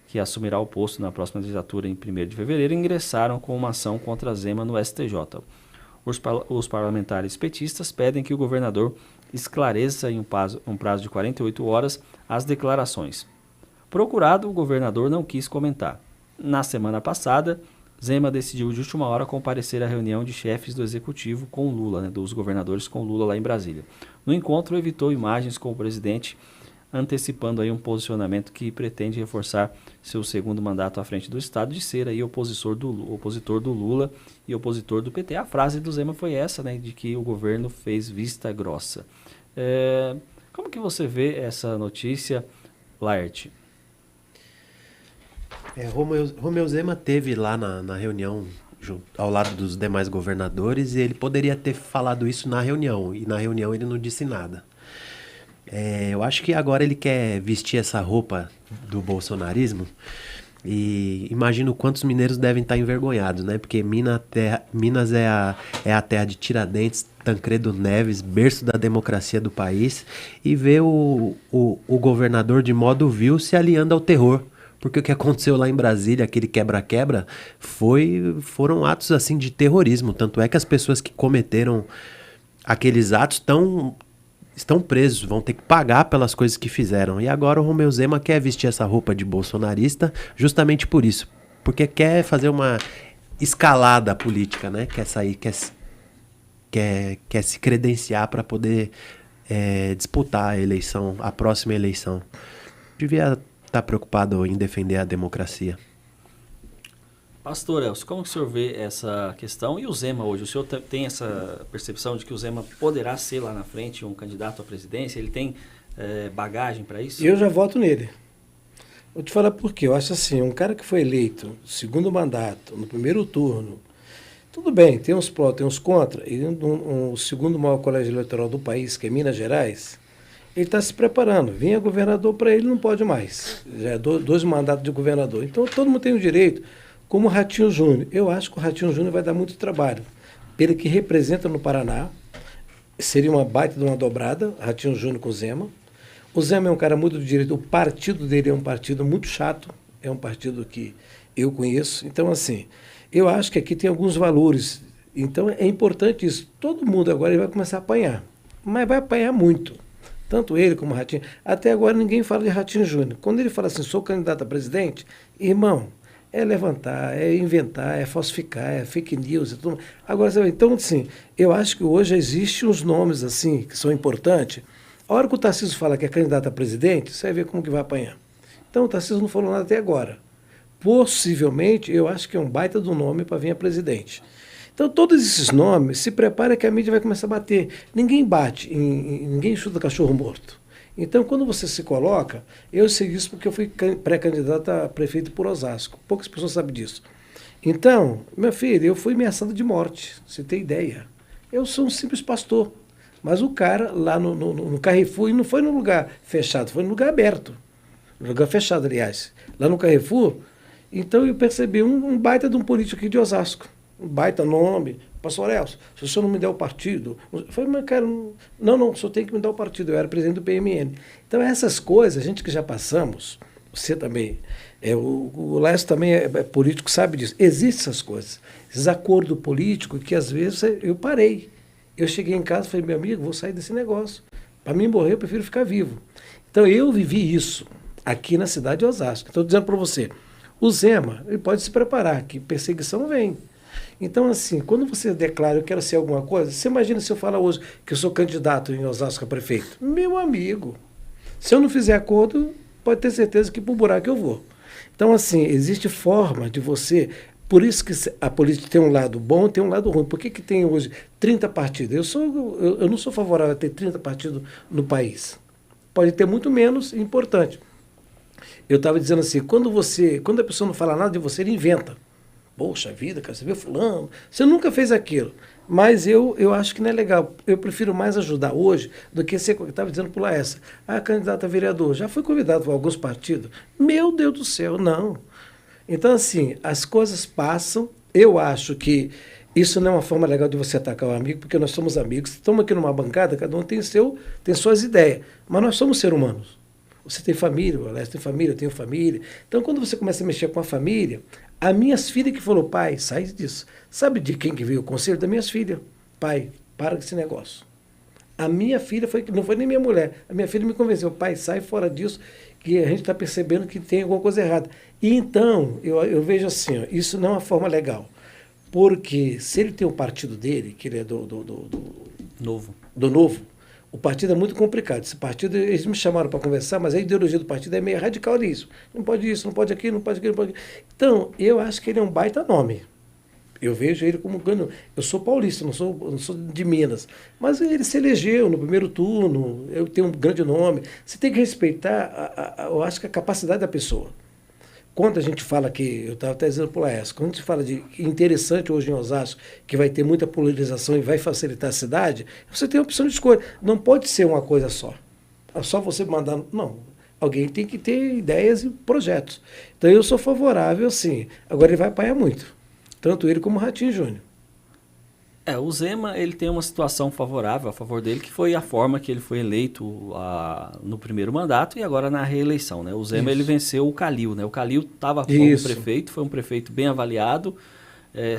que assumirá o posto na próxima legislatura em 1º de fevereiro, ingressaram com uma ação contra Zema no STJ. Os parlamentares petistas pedem que o governador esclareça em um prazo de 48 horas as declarações. Procurado, o governador não quis comentar. Na semana passada, Zema decidiu de última hora comparecer à reunião de chefes do executivo com Lula, né, dos governadores com Lula lá em Brasília. No encontro, evitou imagens com o presidente antecipando aí um posicionamento que pretende reforçar seu segundo mandato à frente do Estado, de ser aí opositor do Lula e opositor do PT. A frase do Zema foi essa, né, de que o governo fez vista grossa. Como que você vê essa notícia, Laerte? Romeu Zema teve lá na reunião ao lado dos demais governadores e ele poderia ter falado isso na reunião, e na reunião ele não disse nada. Eu acho que agora ele quer vestir essa roupa do bolsonarismo e imagino quantos mineiros devem estar envergonhados, né? Porque Minas é a terra de Tiradentes, Tancredo Neves, berço da democracia do país, e ver o governador de modo vil se aliando ao terror. Porque o que aconteceu lá em Brasília, aquele quebra-quebra, foram atos assim de terrorismo. Tanto é que as pessoas que cometeram aqueles atos estão presos, vão ter que pagar pelas coisas que fizeram. E agora o Romeu Zema quer vestir essa roupa de bolsonarista justamente por isso. Porque quer fazer uma escalada política, né? Quer sair, quer se credenciar para poder disputar a próxima eleição. Devia estar preocupado em defender a democracia. Pastor Elcio, como que o senhor vê essa questão? E o Zema hoje? O senhor tem essa percepção de que o Zema poderá ser lá na frente um candidato à presidência? Ele tem bagagem para isso? Eu já voto nele. Vou te falar por quê. Eu acho assim, um cara que foi eleito no segundo mandato, no primeiro turno, tudo bem, tem uns pró, tem uns contra, e o segundo maior colégio eleitoral do país, que é Minas Gerais, ele está se preparando. Vinha governador para ele, não pode mais. Já é 2 mandatos de governador. Então todo mundo tem o direito. Como o Ratinho Júnior. Eu acho que o Ratinho Júnior vai dar muito trabalho. Pelo que representa no Paraná, seria uma baita de uma dobrada, Ratinho Júnior com o Zema. O Zema é um cara muito do direito, o partido dele é um partido muito chato, é um partido que eu conheço. Então, assim, eu acho que aqui tem alguns valores. Então, é importante isso. Todo mundo agora vai começar a apanhar, mas vai apanhar muito. Tanto ele como o Ratinho. Até agora ninguém fala de Ratinho Júnior. Quando ele fala assim, sou candidato a presidente, irmão, é levantar, é inventar, é falsificar, é fake news e tudo. Agora, então, assim, eu acho que hoje existem uns nomes assim que são importantes. A hora que o Tarcísio fala que é candidato a presidente, você vai ver como que vai apanhar. Então, o Tarcísio não falou nada até agora. Possivelmente, eu acho que é um baita do nome para vir a presidente. Então, todos esses nomes, se prepara que a mídia vai começar a bater. Ninguém bate, ninguém chuta cachorro morto. Então, quando você se coloca, eu sei isso porque eu fui pré-candidato a prefeito por Osasco. Poucas pessoas sabem disso. Então, meu filho, eu fui ameaçado de morte, você tem ideia. Eu sou um simples pastor. Mas o cara lá no Carrefour, e não foi num lugar fechado, foi num lugar aberto. Um lugar fechado, aliás. Lá no Carrefour, então eu percebi um baita de um político aqui de Osasco. Um baita nome. Pastor Elcio, se o senhor não me der o partido... Eu falei, mas cara, não, o senhor tem que me dar o partido. Eu era presidente do PMN. Então, essas coisas, a gente que já passamos, você também, o Lécio também é político, sabe disso. Existem essas coisas. Esses acordos políticos que, às vezes, eu parei. Eu cheguei em casa e falei, meu amigo, vou sair desse negócio. Para mim morrer, eu prefiro ficar vivo. Então, eu vivi isso aqui na cidade de Osasco. Estou dizendo para você, o Zema, ele pode se preparar, que perseguição vem. Então, assim, quando você declara eu quero ser alguma coisa, você imagina se eu falar hoje que eu sou candidato em Osasco a prefeito? Meu amigo, se eu não fizer acordo, pode ter certeza que pro buraco eu vou. Então, assim, existe forma de você... Por isso que a política tem um lado bom e tem um lado ruim. Por que tem hoje 30 partidos? Eu não sou favorável a ter 30 partidos no país. Pode ter muito menos, importante. Eu estava dizendo assim, quando a pessoa não fala nada de você, ele inventa. Poxa vida, cara, você vê fulano, você nunca fez aquilo. Mas eu acho que não é legal. Eu prefiro mais ajudar hoje do que ser, eu estava dizendo por lá essa. Candidato a vereador, já foi convidado por alguns partidos. Meu Deus do céu, não. Então, assim, as coisas passam. Eu acho que isso não é uma forma legal de você atacar um amigo, porque nós somos amigos. Estamos aqui numa bancada, cada um tem suas ideias. Mas nós somos seres humanos. Você tem família, o Alessio tem família, eu tenho família. Então, quando você começa a mexer com a família, as minhas filhas que falou, pai, sai disso. Sabe de quem que veio o conselho? Das minhas filhas. Pai, para com esse negócio. A minha filha, não foi nem minha mulher, a minha filha me convenceu, pai, sai fora disso, que a gente está percebendo que tem alguma coisa errada. E então, eu vejo assim, ó, isso não é uma forma legal. Porque se ele tem o partido dele, que ele é do Novo, O partido é muito complicado. Esse partido, eles me chamaram para conversar, mas a ideologia do partido é meio radical nisso. Não pode isso, não pode aquilo, não pode aquilo, não pode aquilo. Então, eu acho que ele é um baita nome. Eu vejo ele como ganho. Eu sou paulista, não sou de Minas. Mas ele se elegeu no primeiro turno, eu tenho um grande nome. Você tem que respeitar, eu acho que a capacidade da pessoa. Quando a gente fala que, eu estava até dizendo para o Laércio, quando a gente fala de interessante hoje em Osasco, que vai ter muita polarização e vai facilitar a cidade, você tem a opção de escolha. Não pode ser uma coisa só. É só você mandar. Não. Alguém tem que ter ideias e projetos. Então eu sou favorável, sim. Agora ele vai apanhar muito. Tanto ele como o Ratinho Júnior. O Zema ele tem uma situação favorável a favor dele, que foi a forma que ele foi eleito no primeiro mandato e agora na reeleição. Né? O Zema ele venceu o Calil. Né? O Calil estava como prefeito, foi um prefeito bem avaliado,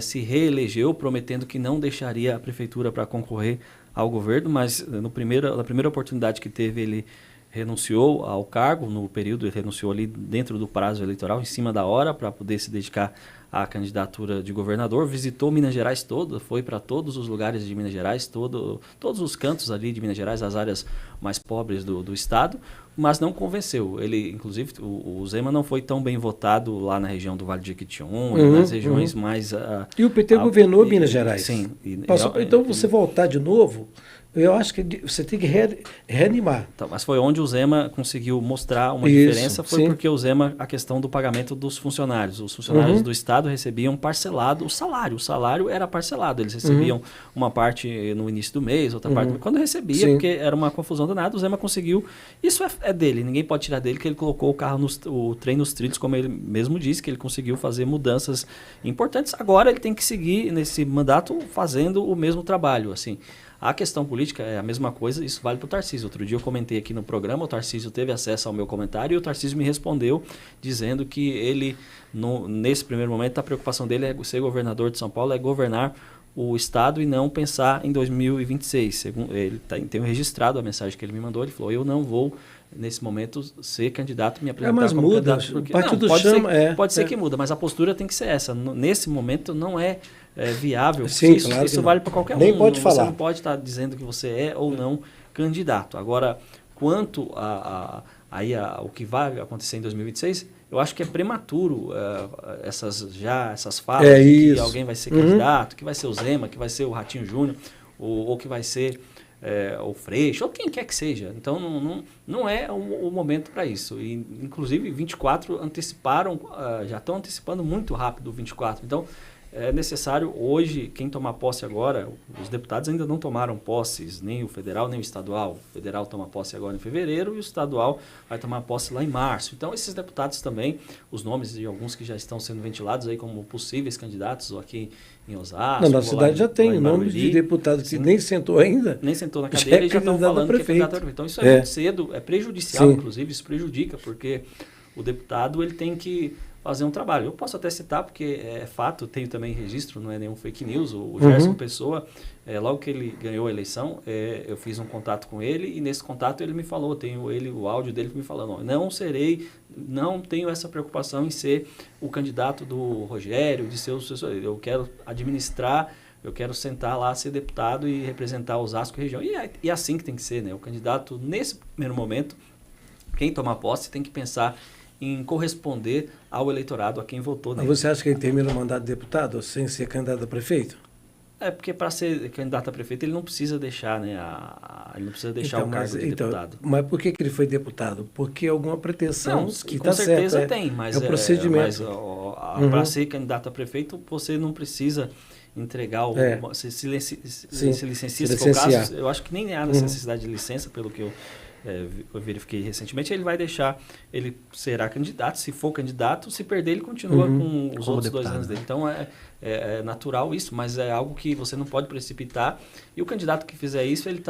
se reelegeu, prometendo que não deixaria a prefeitura para concorrer ao governo, mas na primeira oportunidade que teve, ele renunciou ao cargo, no período, ele renunciou ali dentro do prazo eleitoral, em cima da hora, para poder se dedicar à candidatura de governador, visitou Minas Gerais toda, foi para todos os lugares de Minas Gerais, todos os cantos ali de Minas Gerais, as áreas mais pobres do estado, mas não convenceu. Ele, inclusive, o Zema não foi tão bem votado lá na região do Vale do Jequitinhonha, nas regiões mais... E o PT governou Minas Gerais. Sim. Então, você voltar de novo... Eu acho que você tem que reanimar. Então, mas foi onde o Zema conseguiu mostrar uma diferença, foi porque o Zema, a questão do pagamento dos funcionários. Os funcionários do Estado recebiam parcelado o salário era parcelado. Eles recebiam uma parte no início do mês, outra parte... Quando recebia, porque era uma confusão danada, o Zema conseguiu... Isso é dele, ninguém pode tirar dele, que ele colocou o trem nos trilhos, como ele mesmo disse, que ele conseguiu fazer mudanças importantes. Agora ele tem que seguir nesse mandato fazendo o mesmo trabalho, assim... A questão política é a mesma coisa, isso vale para o Tarcísio. Outro dia eu comentei aqui no programa, o Tarcísio teve acesso ao meu comentário e o Tarcísio me respondeu dizendo que ele, nesse primeiro momento, a preocupação dele é ser governador de São Paulo, é governar o Estado e não pensar em 2026. Ele tem registrado a mensagem que ele me mandou, ele falou, eu não vou, nesse momento, ser candidato, me apresentar mas como muda, candidato. Porque, o partido pode ser que muda, mas a postura tem que ser essa. Nesse momento não é viável. Sim, isso vale para qualquer Nem pode falar. Você não pode estar dizendo que você é ou não candidato. Agora, quanto ao que vai acontecer em 2026, eu acho que é prematuro essas falas de que alguém vai ser candidato, que vai ser o Zema, que vai ser o Ratinho Júnior, ou que vai ser o Freixo, ou quem quer que seja. Então, não é o momento para isso. E, inclusive, 24 anteciparam, já estão antecipando muito rápido o 24. Então, é necessário hoje, quem tomar posse agora, os deputados ainda não tomaram posses, nem o federal, nem o estadual. O federal toma posse agora em fevereiro e o estadual vai tomar posse lá em março. Então, esses deputados também, os nomes de alguns que já estão sendo ventilados aí como possíveis candidatos aqui em Osasco. Na cidade já tem nomes de deputado que nem sentou ainda. Nem sentou na cadeira e já estão falando que é candidato a prefeito. Então, isso é muito cedo, é prejudicial, inclusive, isso prejudica, porque o deputado ele tem que fazer um trabalho. Eu posso até citar, porque é fato, tenho também registro, não é nenhum fake news, o Gerson Pessoa, logo que ele ganhou a eleição, eu fiz um contato com ele e nesse contato ele me falou, tenho o áudio dele me falando, não tenho essa preocupação em ser o candidato do Rogério, de ser o sucessor, eu quero administrar, eu quero sentar lá, ser deputado e representar Osasco e região. E é assim que tem que ser, né? O candidato, nesse primeiro momento, quem tomar posse tem que pensar em corresponder ao eleitorado, a quem votou nele. Mas você acha que ele termina o mandato de deputado sem ser candidato a prefeito? Porque para ser candidato a prefeito ele não precisa deixar, né, ele não precisa deixar o cargo de deputado. Mas por que ele foi deputado? Porque alguma pretensão não, que com certeza tem, mas é o procedimento. Para ser candidato a prefeito você não precisa entregar se licencia, se for o caso, eu acho que nem há necessidade de licença, pelo que eu verifiquei recentemente, ele vai deixar, ele será candidato, se for candidato, se perder ele continua com os outros deputado, 2 anos dele. Então é natural isso, mas é algo que você não pode precipitar, e o candidato que fizer isso, ele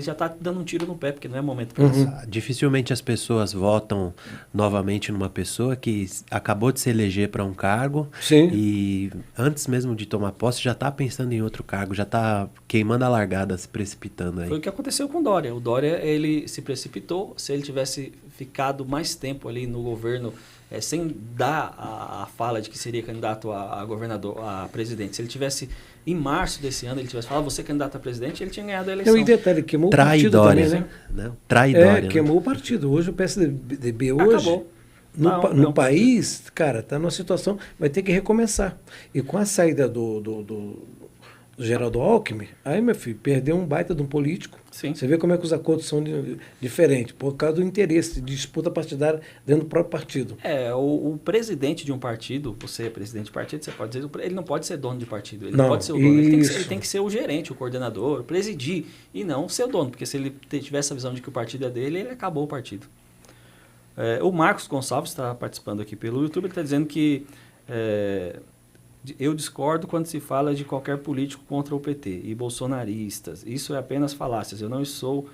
já está dando um tiro no pé, porque não é momento para isso. Dificilmente as pessoas votam novamente numa pessoa que acabou de se eleger para um cargo e antes mesmo de tomar posse já está pensando em outro cargo, já está queimando a largada, se precipitando aí. Foi o que aconteceu com o Dória. O Dória, ele se precipitou. Se ele tivesse ficado mais tempo ali no governo, sem dar a fala de que seria candidato a governador, a presidente, se ele tivesse em março desse ano ele tivesse falado, você candidato a presidente, ele tinha ganhado a eleição. Não, e detalhe, queimou o partido Traidória, também, né? Não, traidória. É, queimou o partido. Hoje o PSDB Acabou. no país, cara, está numa situação, vai ter que recomeçar. E com a saída do Geraldo Alckmin, aí, meu filho, perdeu um baita de um político. Sim. Você vê como é que os acordos são diferentes, por causa do interesse de disputa partidária dentro do próprio partido. O presidente de um partido, você é presidente de partido, você pode dizer, ele não pode ser dono de partido, ele Não, não pode ser o dono, ele isso. tem que ser o gerente, o coordenador, presidir, e não ser o dono, porque se ele tiver essa visão de que o partido é dele, ele acabou o partido. O Marcos Gonçalves está participando aqui pelo YouTube, ele está dizendo que eu discordo quando se fala de qualquer político contra o PT e bolsonaristas. Isso é apenas falácias. Eu não sou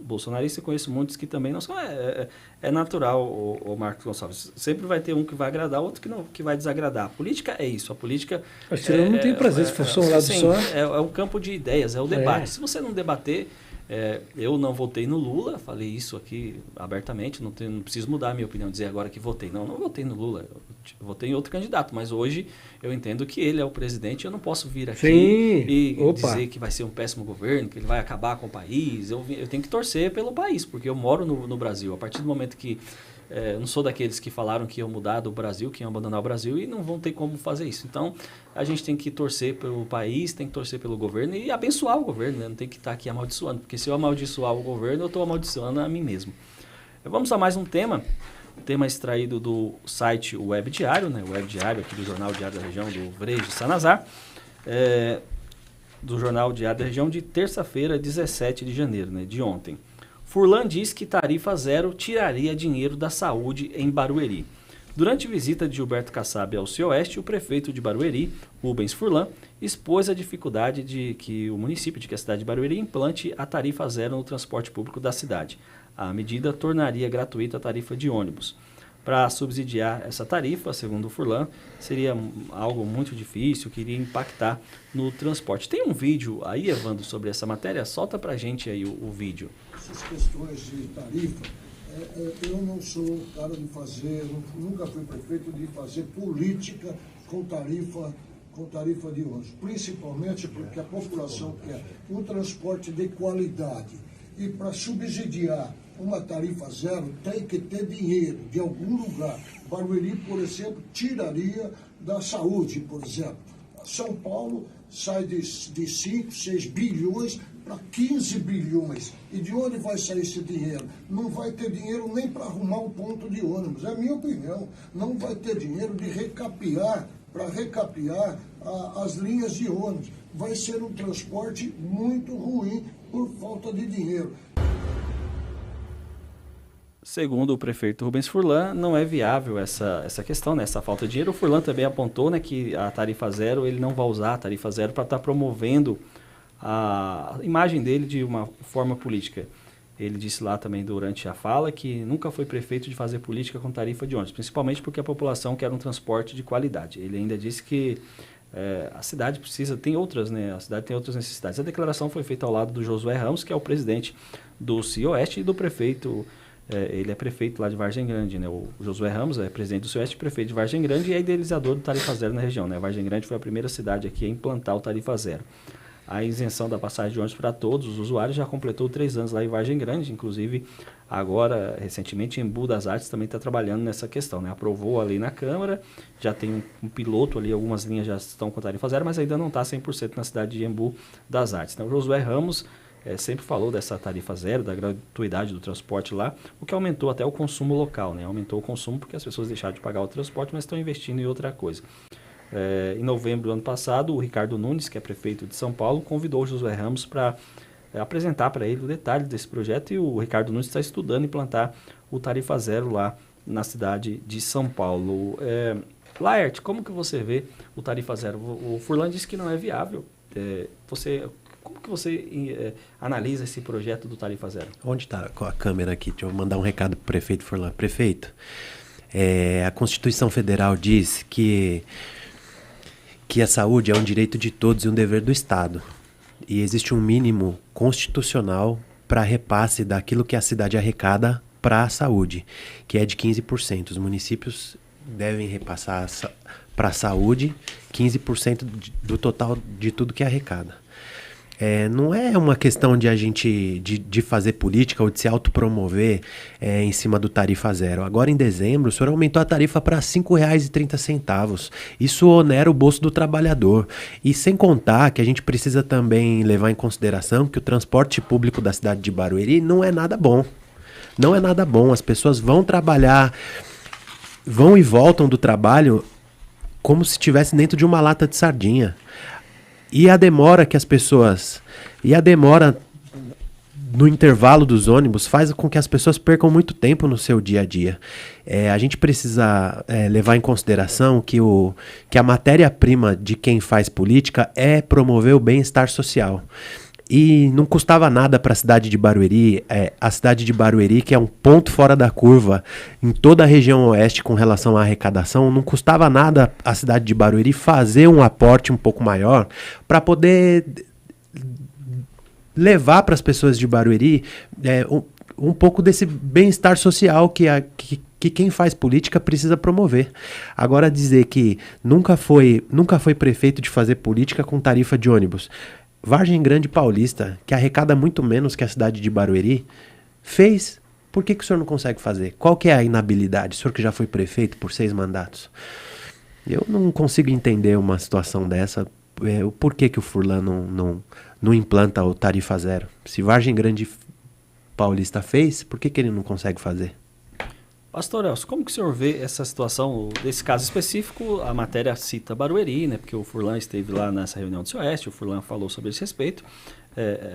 bolsonarista e conheço muitos que também não são. É natural, o Marcos Gonçalves. Sempre vai ter um que vai agradar, outro que vai desagradar. A política é isso. A política... Mas não tem prazer, se for só um lado só. É um campo de ideias, é o debate. Se você não debater... eu não votei no Lula, falei isso aqui abertamente, não preciso mudar a minha opinião, dizer agora que votei. Não votei no Lula, eu votei em outro candidato, mas hoje eu entendo que ele é o presidente, eu não posso vir aqui e dizer que vai ser um péssimo governo, que ele vai acabar com o país. Eu tenho que torcer pelo país, porque eu moro no Brasil. A partir do momento que eu não sou daqueles que falaram que iam mudar do Brasil, que iam abandonar o Brasil e não vão ter como fazer isso. Então, a gente tem que torcer pelo país, tem que torcer pelo governo e abençoar o governo, né? Não tem que estar aqui amaldiçoando, porque se eu amaldiçoar o governo, eu estou amaldiçoando a mim mesmo. Vamos a mais um tema extraído do site Web Diário, né? O Web Diário aqui do Jornal Diário da Região do Frei de Sanazar, do Jornal Diário da Região de terça-feira, 17 de janeiro, né? De ontem. Furlan diz que tarifa zero tiraria dinheiro da saúde em Barueri. Durante visita de Gilberto Kassab ao Cioeste, o prefeito de Barueri, Rubens Furlan, expôs a dificuldade de que a cidade de Barueri implante a tarifa zero no transporte público da cidade. A medida tornaria gratuita a tarifa de ônibus. Para subsidiar essa tarifa, segundo o Furlan, seria algo muito difícil, que iria impactar no transporte. Tem um vídeo aí, Evandro, sobre essa matéria? Solta para a gente aí o vídeo. Essas questões de tarifa, eu não sou o cara de fazer, nunca fui prefeito de fazer política com tarifa de ônibus, principalmente porque a população quer um transporte de qualidade. E para subsidiar uma tarifa zero, tem que ter dinheiro de algum lugar. Barueri, por exemplo, tiraria da saúde, por exemplo. São Paulo sai de 5, 6 bilhões para 15 bilhões. E de onde vai sair esse dinheiro? Não vai ter dinheiro nem para arrumar um ponto de ônibus. É a minha opinião. Não vai ter dinheiro de para recapear as linhas de ônibus. Vai ser um transporte muito ruim por falta de dinheiro. Segundo o prefeito Rubens Furlan, não é viável essa questão, né? Essa falta de dinheiro. O Furlan também apontou, né, que a tarifa zero, ele não vai usar a tarifa zero para estar promovendo a imagem dele de uma forma política. Ele disse lá também durante a fala que nunca foi prefeito de fazer política com tarifa de ônibus, principalmente porque a população quer um transporte de qualidade. Ele ainda disse que a cidade tem outras necessidades. A declaração foi feita ao lado do Josué Ramos, que é o presidente do Cioeste, e do prefeito. Ele é prefeito lá de Vargem Grande, né? O Josué Ramos é presidente do Cioeste, prefeito de Vargem Grande e é idealizador do Tarifa Zero na região, né? Vargem Grande foi a primeira cidade aqui a implantar o Tarifa Zero. A isenção da passagem de ônibus para todos os usuários já completou 3 anos lá em Vargem Grande, inclusive agora, recentemente, Embu das Artes também está trabalhando nessa questão, né? Aprovou ali na Câmara, já tem um piloto ali, algumas linhas já estão com Tarifa Zero, mas ainda não está 100% na cidade de Embu das Artes. Então, o Josué Ramos sempre falou dessa tarifa zero, da gratuidade do transporte lá, o que aumentou até o consumo local, né? Aumentou o consumo porque as pessoas deixaram de pagar o transporte, mas estão investindo em outra coisa. Em novembro do ano passado, o Ricardo Nunes, que é prefeito de São Paulo, convidou o Josué Ramos para apresentar para ele o detalhe desse projeto, e o Ricardo Nunes está estudando implantar o Tarifa Zero lá na cidade de São Paulo. Laerte, como que você vê o Tarifa Zero? O Furlan disse que não é viável. Como que você analisa esse projeto do Tarifa Zero? Onde está a câmera aqui? Deixa eu mandar um recado para o prefeito Furlan. Prefeito, a Constituição Federal diz que a saúde é um direito de todos e um dever do Estado. E existe um mínimo constitucional para repasse daquilo que a cidade arrecada para a saúde, que é de 15%. Os municípios devem repassar para a saúde, 15% do total de tudo que arrecada. Não é uma questão de a gente de fazer política ou de se autopromover em cima do tarifa zero. Agora, em dezembro, o senhor aumentou a tarifa para R$ 5,30. Isso onera o bolso do trabalhador. E sem contar que a gente precisa também levar em consideração que o transporte público da cidade de Barueri não é nada bom. Não é nada bom. As pessoas vão trabalhar, vão e voltam do trabalho como se estivesse dentro de uma lata de sardinha. E a demora no intervalo dos ônibus faz com que as pessoas percam muito tempo no seu dia a dia. A gente precisa levar em consideração que a matéria-prima de quem faz política é promover o bem-estar social. E não custava nada para a cidade de Barueri, que é um ponto fora da curva em toda a região oeste com relação à arrecadação, não custava nada a cidade de Barueri fazer um aporte um pouco maior para poder levar para as pessoas de Barueri um pouco desse bem-estar social que quem faz política precisa promover. Agora, dizer que nunca foi prefeito de fazer política com tarifa de ônibus. Vargem Grande Paulista, que arrecada muito menos que a cidade de Barueri, fez. Por que o senhor não consegue fazer? Qual que é a inabilidade? O senhor que já foi prefeito por 6 mandatos. Eu não consigo entender uma situação dessa. O porquê que o Furlan não implanta o tarifa zero. Se Vargem Grande Paulista fez, por que ele não consegue fazer? Pastor Elcio, como que o senhor vê essa situação, desse caso específico? A matéria cita Barueri, né, porque o Furlan esteve lá nessa reunião do Cioeste, o Furlan falou sobre esse respeito.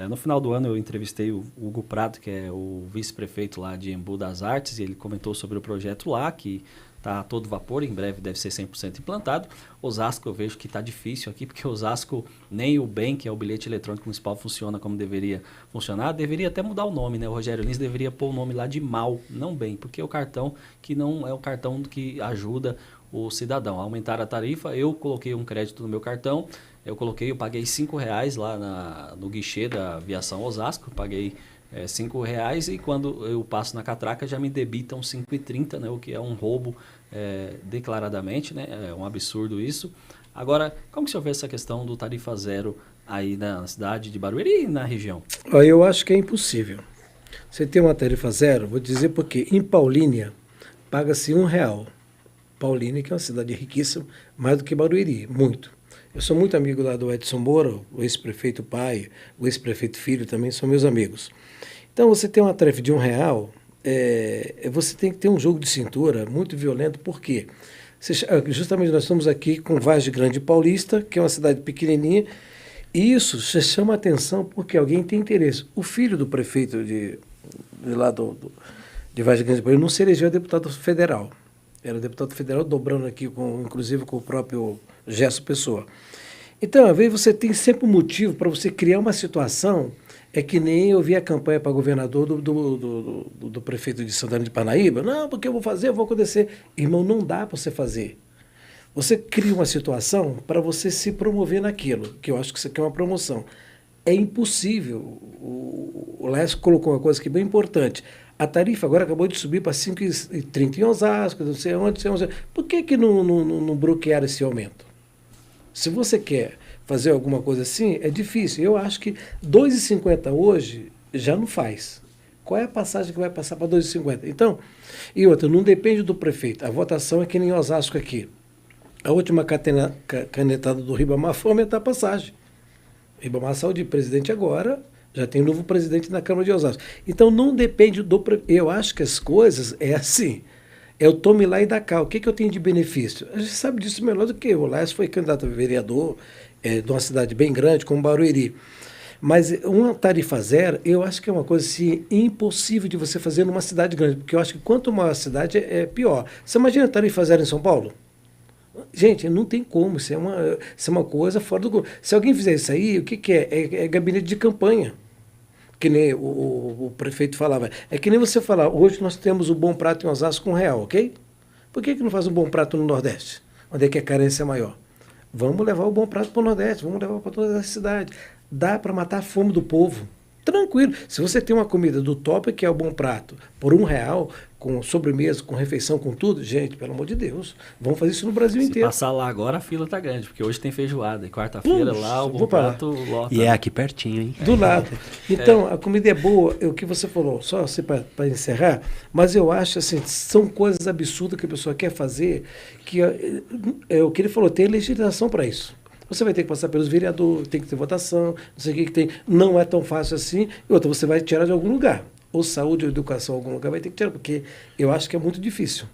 No final do ano eu entrevistei o Hugo Prado, que é o vice-prefeito lá de Embu das Artes, e ele comentou sobre o projeto lá, que está a todo vapor, em breve deve ser 100% implantado. Osasco eu vejo que está difícil aqui, porque Osasco nem o BEM, que é o bilhete eletrônico municipal, funciona como deveria funcionar. Deveria até mudar o nome, né? O Rogério Lins deveria pôr o nome lá de MAL, não BEM, porque é o cartão que não é o cartão que ajuda o cidadão. Aumentar a tarifa, eu coloquei um crédito no meu cartão, eu paguei R$5 lá no guichê da Aviação Osasco, paguei R$5, e quando eu passo na catraca já me debitam R$5,30, né, o que é um roubo declaradamente, né, é um absurdo isso. Agora, como que o senhor vê essa questão do tarifa zero aí na cidade de Barueri e na região? Eu acho que é impossível. Você tem uma tarifa zero, vou dizer porque em Paulínia paga-se R$1. Paulínia, que é uma cidade riquíssima, mais do que Barueri, muito. Eu sou muito amigo lá do Edson Moura, o ex-prefeito pai, o ex-prefeito filho também são meus amigos. Então, você tem uma tarifa de R$1, você tem que ter um jogo de cintura muito violento, por quê? Justamente nós estamos aqui com Vargem Grande Paulista, que é uma cidade pequenininha, e isso se chama atenção porque alguém tem interesse. O filho do prefeito de Vargem Grande Paulista não se elegeu deputado federal. Era deputado federal, dobrando aqui, inclusive com o próprio Gerson Pessoa. Então, às vezes, você tem sempre um motivo para você criar uma situação, que nem eu vi a campanha para governador do prefeito de Santana de Parnaíba. Não, porque eu vou fazer, eu vou acontecer. Irmão, não dá para você fazer. Você cria uma situação para você se promover naquilo, que eu acho que isso aqui é uma promoção. É impossível. O Lécio colocou uma coisa que é bem importante. A tarifa agora acabou de subir para 5,30 em Osasco, não sei onde. Por que não bloquearam esse aumento? Se você quer fazer alguma coisa assim, é difícil. Eu acho que 2,50 hoje já não faz. Qual é a passagem que vai passar para 2,50? Então, e outra, não depende do prefeito. A votação é que nem em Osasco aqui. A última canetada do Ribamar foi aumentar a passagem. O Ribamar saiu de presidente agora, já tem um novo presidente na Câmara de Osasco. Então, não depende do prefeito. Eu acho que as coisas é assim. É o tome lá e dá cá. O que eu tenho de benefício? A gente sabe disso melhor do que eu. O Lécio foi candidato a vereador de uma cidade bem grande, como Barueri. Mas uma tarifa zero, eu acho que é uma coisa assim, impossível de você fazer numa cidade grande. Porque eu acho que quanto maior a cidade, é pior. Você imagina a tarifa zero em São Paulo? Gente, não tem como. Isso é uma coisa fora do... Se alguém fizer isso aí, o que é? É gabinete de campanha. Que nem o prefeito falava. É que nem você falar, hoje nós temos o Bom Prato em Osasco com R$1, ok? Por que não faz um Bom Prato no Nordeste? Onde é que a carência é maior? Vamos levar o Bom Prato para o Nordeste, vamos levar para todas as cidades. Dá para matar a fome do povo. Tranquilo. Se você tem uma comida do top, que é o bom prato, por R$1, com sobremesa, com refeição, com tudo, gente, pelo amor de Deus, vamos fazer isso no Brasil Se inteiro. passar lá agora, a fila tá grande, porque hoje tem feijoada. E quarta-feira lá, o bom vou pra lá. prato lota. E é aqui pertinho, hein? Do lado. Então, a comida é boa, é o que você falou, só assim para encerrar, mas eu acho assim, são coisas absurdas que a pessoa quer fazer, que é o que ele falou, tem legislação para isso. Você vai ter que passar pelos vereadores, tem que ter votação, não sei o que tem. Não é tão fácil assim. E outra, você vai tirar de algum lugar. Ou saúde ou educação, algum lugar vai ter que tirar, porque eu acho que é muito difícil.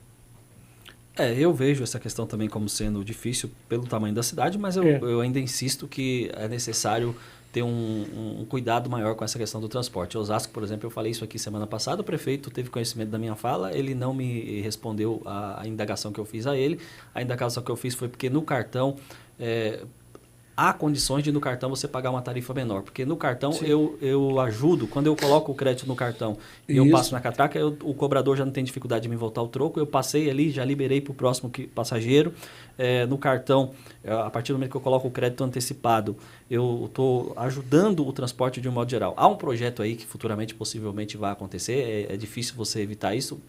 Eu vejo essa questão também como sendo difícil pelo tamanho da cidade, mas eu ainda insisto que é necessário ter um cuidado maior com essa questão do transporte. Osasco, por exemplo, eu falei isso aqui semana passada, o prefeito teve conhecimento da minha fala, ele não me respondeu a indagação que eu fiz a ele. A indagação que eu fiz foi porque no cartão... há condições de no cartão você pagar uma tarifa menor, porque no cartão eu ajudo, quando eu coloco o crédito no cartão e eu passo na catraca, o cobrador já não tem dificuldade de me voltar o troco, eu passei ali, já liberei para o próximo passageiro. No cartão, a partir do momento que eu coloco o crédito antecipado, eu estou ajudando o transporte de um modo geral. Há um projeto aí que futuramente, possivelmente, vai acontecer, é difícil você evitar isso.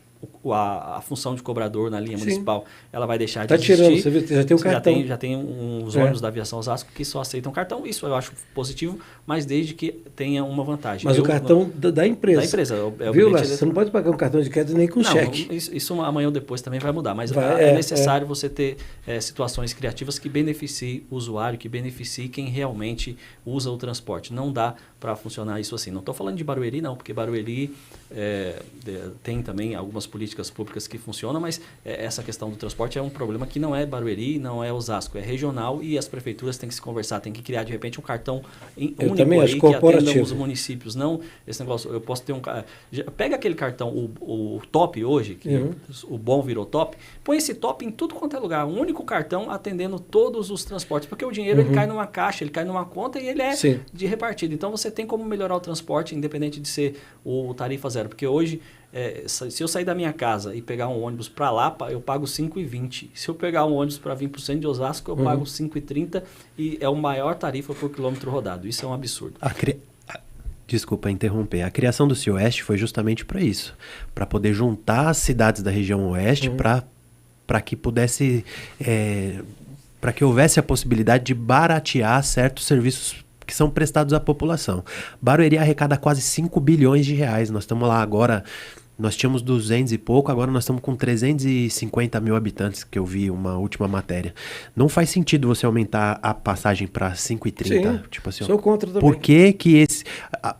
A função de cobrador na linha municipal, ela vai deixar de existir. Tirando, você viu, já tem o cartão. Já tem uns ônibus da aviação Osasco que só aceitam cartão. Isso eu acho positivo, mas desde que tenha uma vantagem. Mas o cartão da empresa. Da empresa. Viu, Lázaro? Você não pode pagar um cartão de crédito nem com cheque. Isso amanhã ou depois também vai mudar. Mas é necessário você ter situações criativas que beneficiem o usuário, que beneficiem quem realmente usa o transporte. Não dá para funcionar isso assim. Não estou falando de Barueri, não, porque Barueri tem também algumas políticas públicas que funcionam, mas essa questão do transporte é um problema que não é Barueri, não é Osasco, é regional e as prefeituras têm que se conversar, têm que criar de repente um cartão único aí que atenda os municípios. Não esse negócio, eu posso ter pega aquele cartão, o top hoje, que o bom virou top, põe esse top em tudo quanto é lugar, um único cartão atendendo todos os transportes, porque o dinheiro ele cai numa caixa, ele cai numa conta e ele é de repartido. Então você tem como melhorar o transporte, independente de ser o tarifa zero, porque hoje se eu sair da minha casa e pegar um ônibus para Lapa, eu pago 5,20. Se eu pegar um ônibus para vir para o centro de Osasco, eu pago 5,30 e é a maior tarifa por quilômetro rodado. Isso é um absurdo. Desculpa interromper. A criação do CIOeste foi justamente para isso, para poder juntar as cidades da região oeste para que pudesse, para que houvesse a possibilidade de baratear certos serviços que são prestados à população. Barueri arrecada quase 5 bilhões de reais. Nós estamos lá agora, nós tínhamos 200 e pouco, agora nós estamos com 350 mil habitantes, que eu vi uma última matéria. Não faz sentido você aumentar a passagem para 5,30. Tipo assim, sou contra também. Por que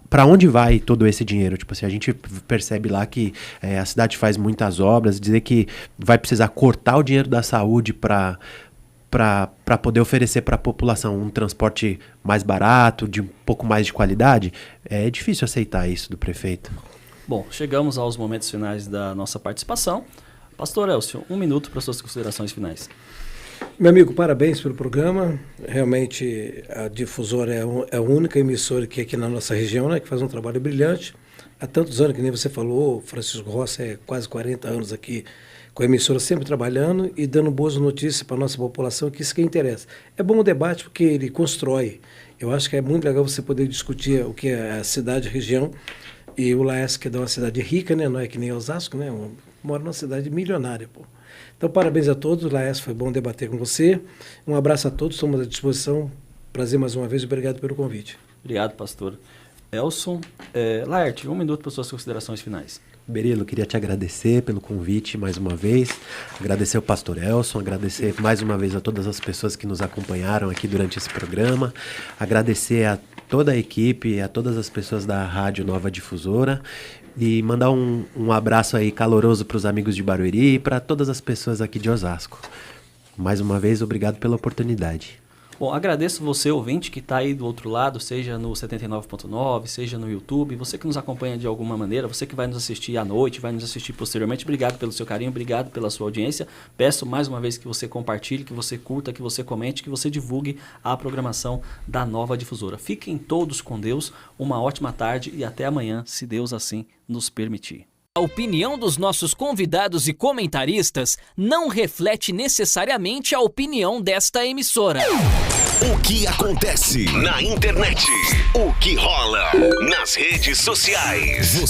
para onde vai todo esse dinheiro? Tipo assim, a gente percebe lá que a cidade faz muitas obras, dizer que vai precisar cortar o dinheiro da saúde para poder oferecer para a população um transporte mais barato, de um pouco mais de qualidade, é difícil aceitar isso do prefeito. Bom, chegamos aos momentos finais da nossa participação. Pastor Elcio, 1 minuto para suas considerações finais. Meu amigo, parabéns pelo programa. Realmente a Difusora é a única emissora que aqui na nossa região, né, que faz um trabalho brilhante. Há tantos anos, que nem você falou, Francisco Rossi é quase 40 anos aqui com a emissora, sempre trabalhando e dando boas notícias para a nossa população, que isso que interessa. É bom o debate porque ele constrói. Eu acho que é muito legal você poder discutir o que é a cidade, a região, e o Laércio, que é uma cidade rica, né? Não é que nem Osasco, né? Mora numa cidade milionária, pô. Então, parabéns a todos, Laércio, foi bom debater com você. Um abraço a todos, estamos à disposição. Prazer mais uma vez, obrigado pelo convite. Obrigado, pastor. Elson, Laerte, 1 minuto para suas considerações finais. Berilo, queria te agradecer pelo convite mais uma vez, agradecer ao pastor Elson, agradecer mais uma vez a todas as pessoas que nos acompanharam aqui durante esse programa, agradecer a toda a equipe, a todas as pessoas da Rádio Nova Difusora e mandar um abraço aí caloroso para os amigos de Barueri e para todas as pessoas aqui de Osasco. Mais uma vez, obrigado pela oportunidade. Bom, agradeço você, ouvinte, que está aí do outro lado, seja no 79.9, seja no YouTube, você que nos acompanha de alguma maneira, você que vai nos assistir à noite, vai nos assistir posteriormente, obrigado pelo seu carinho, obrigado pela sua audiência. Peço mais uma vez que você compartilhe, que você curta, que você comente, que você divulgue a programação da Nova Difusora. Fiquem todos com Deus, uma ótima tarde e até amanhã, se Deus assim nos permitir. A opinião dos nossos convidados e comentaristas não reflete necessariamente a opinião desta emissora. O que acontece na internet? O que rola nas redes sociais?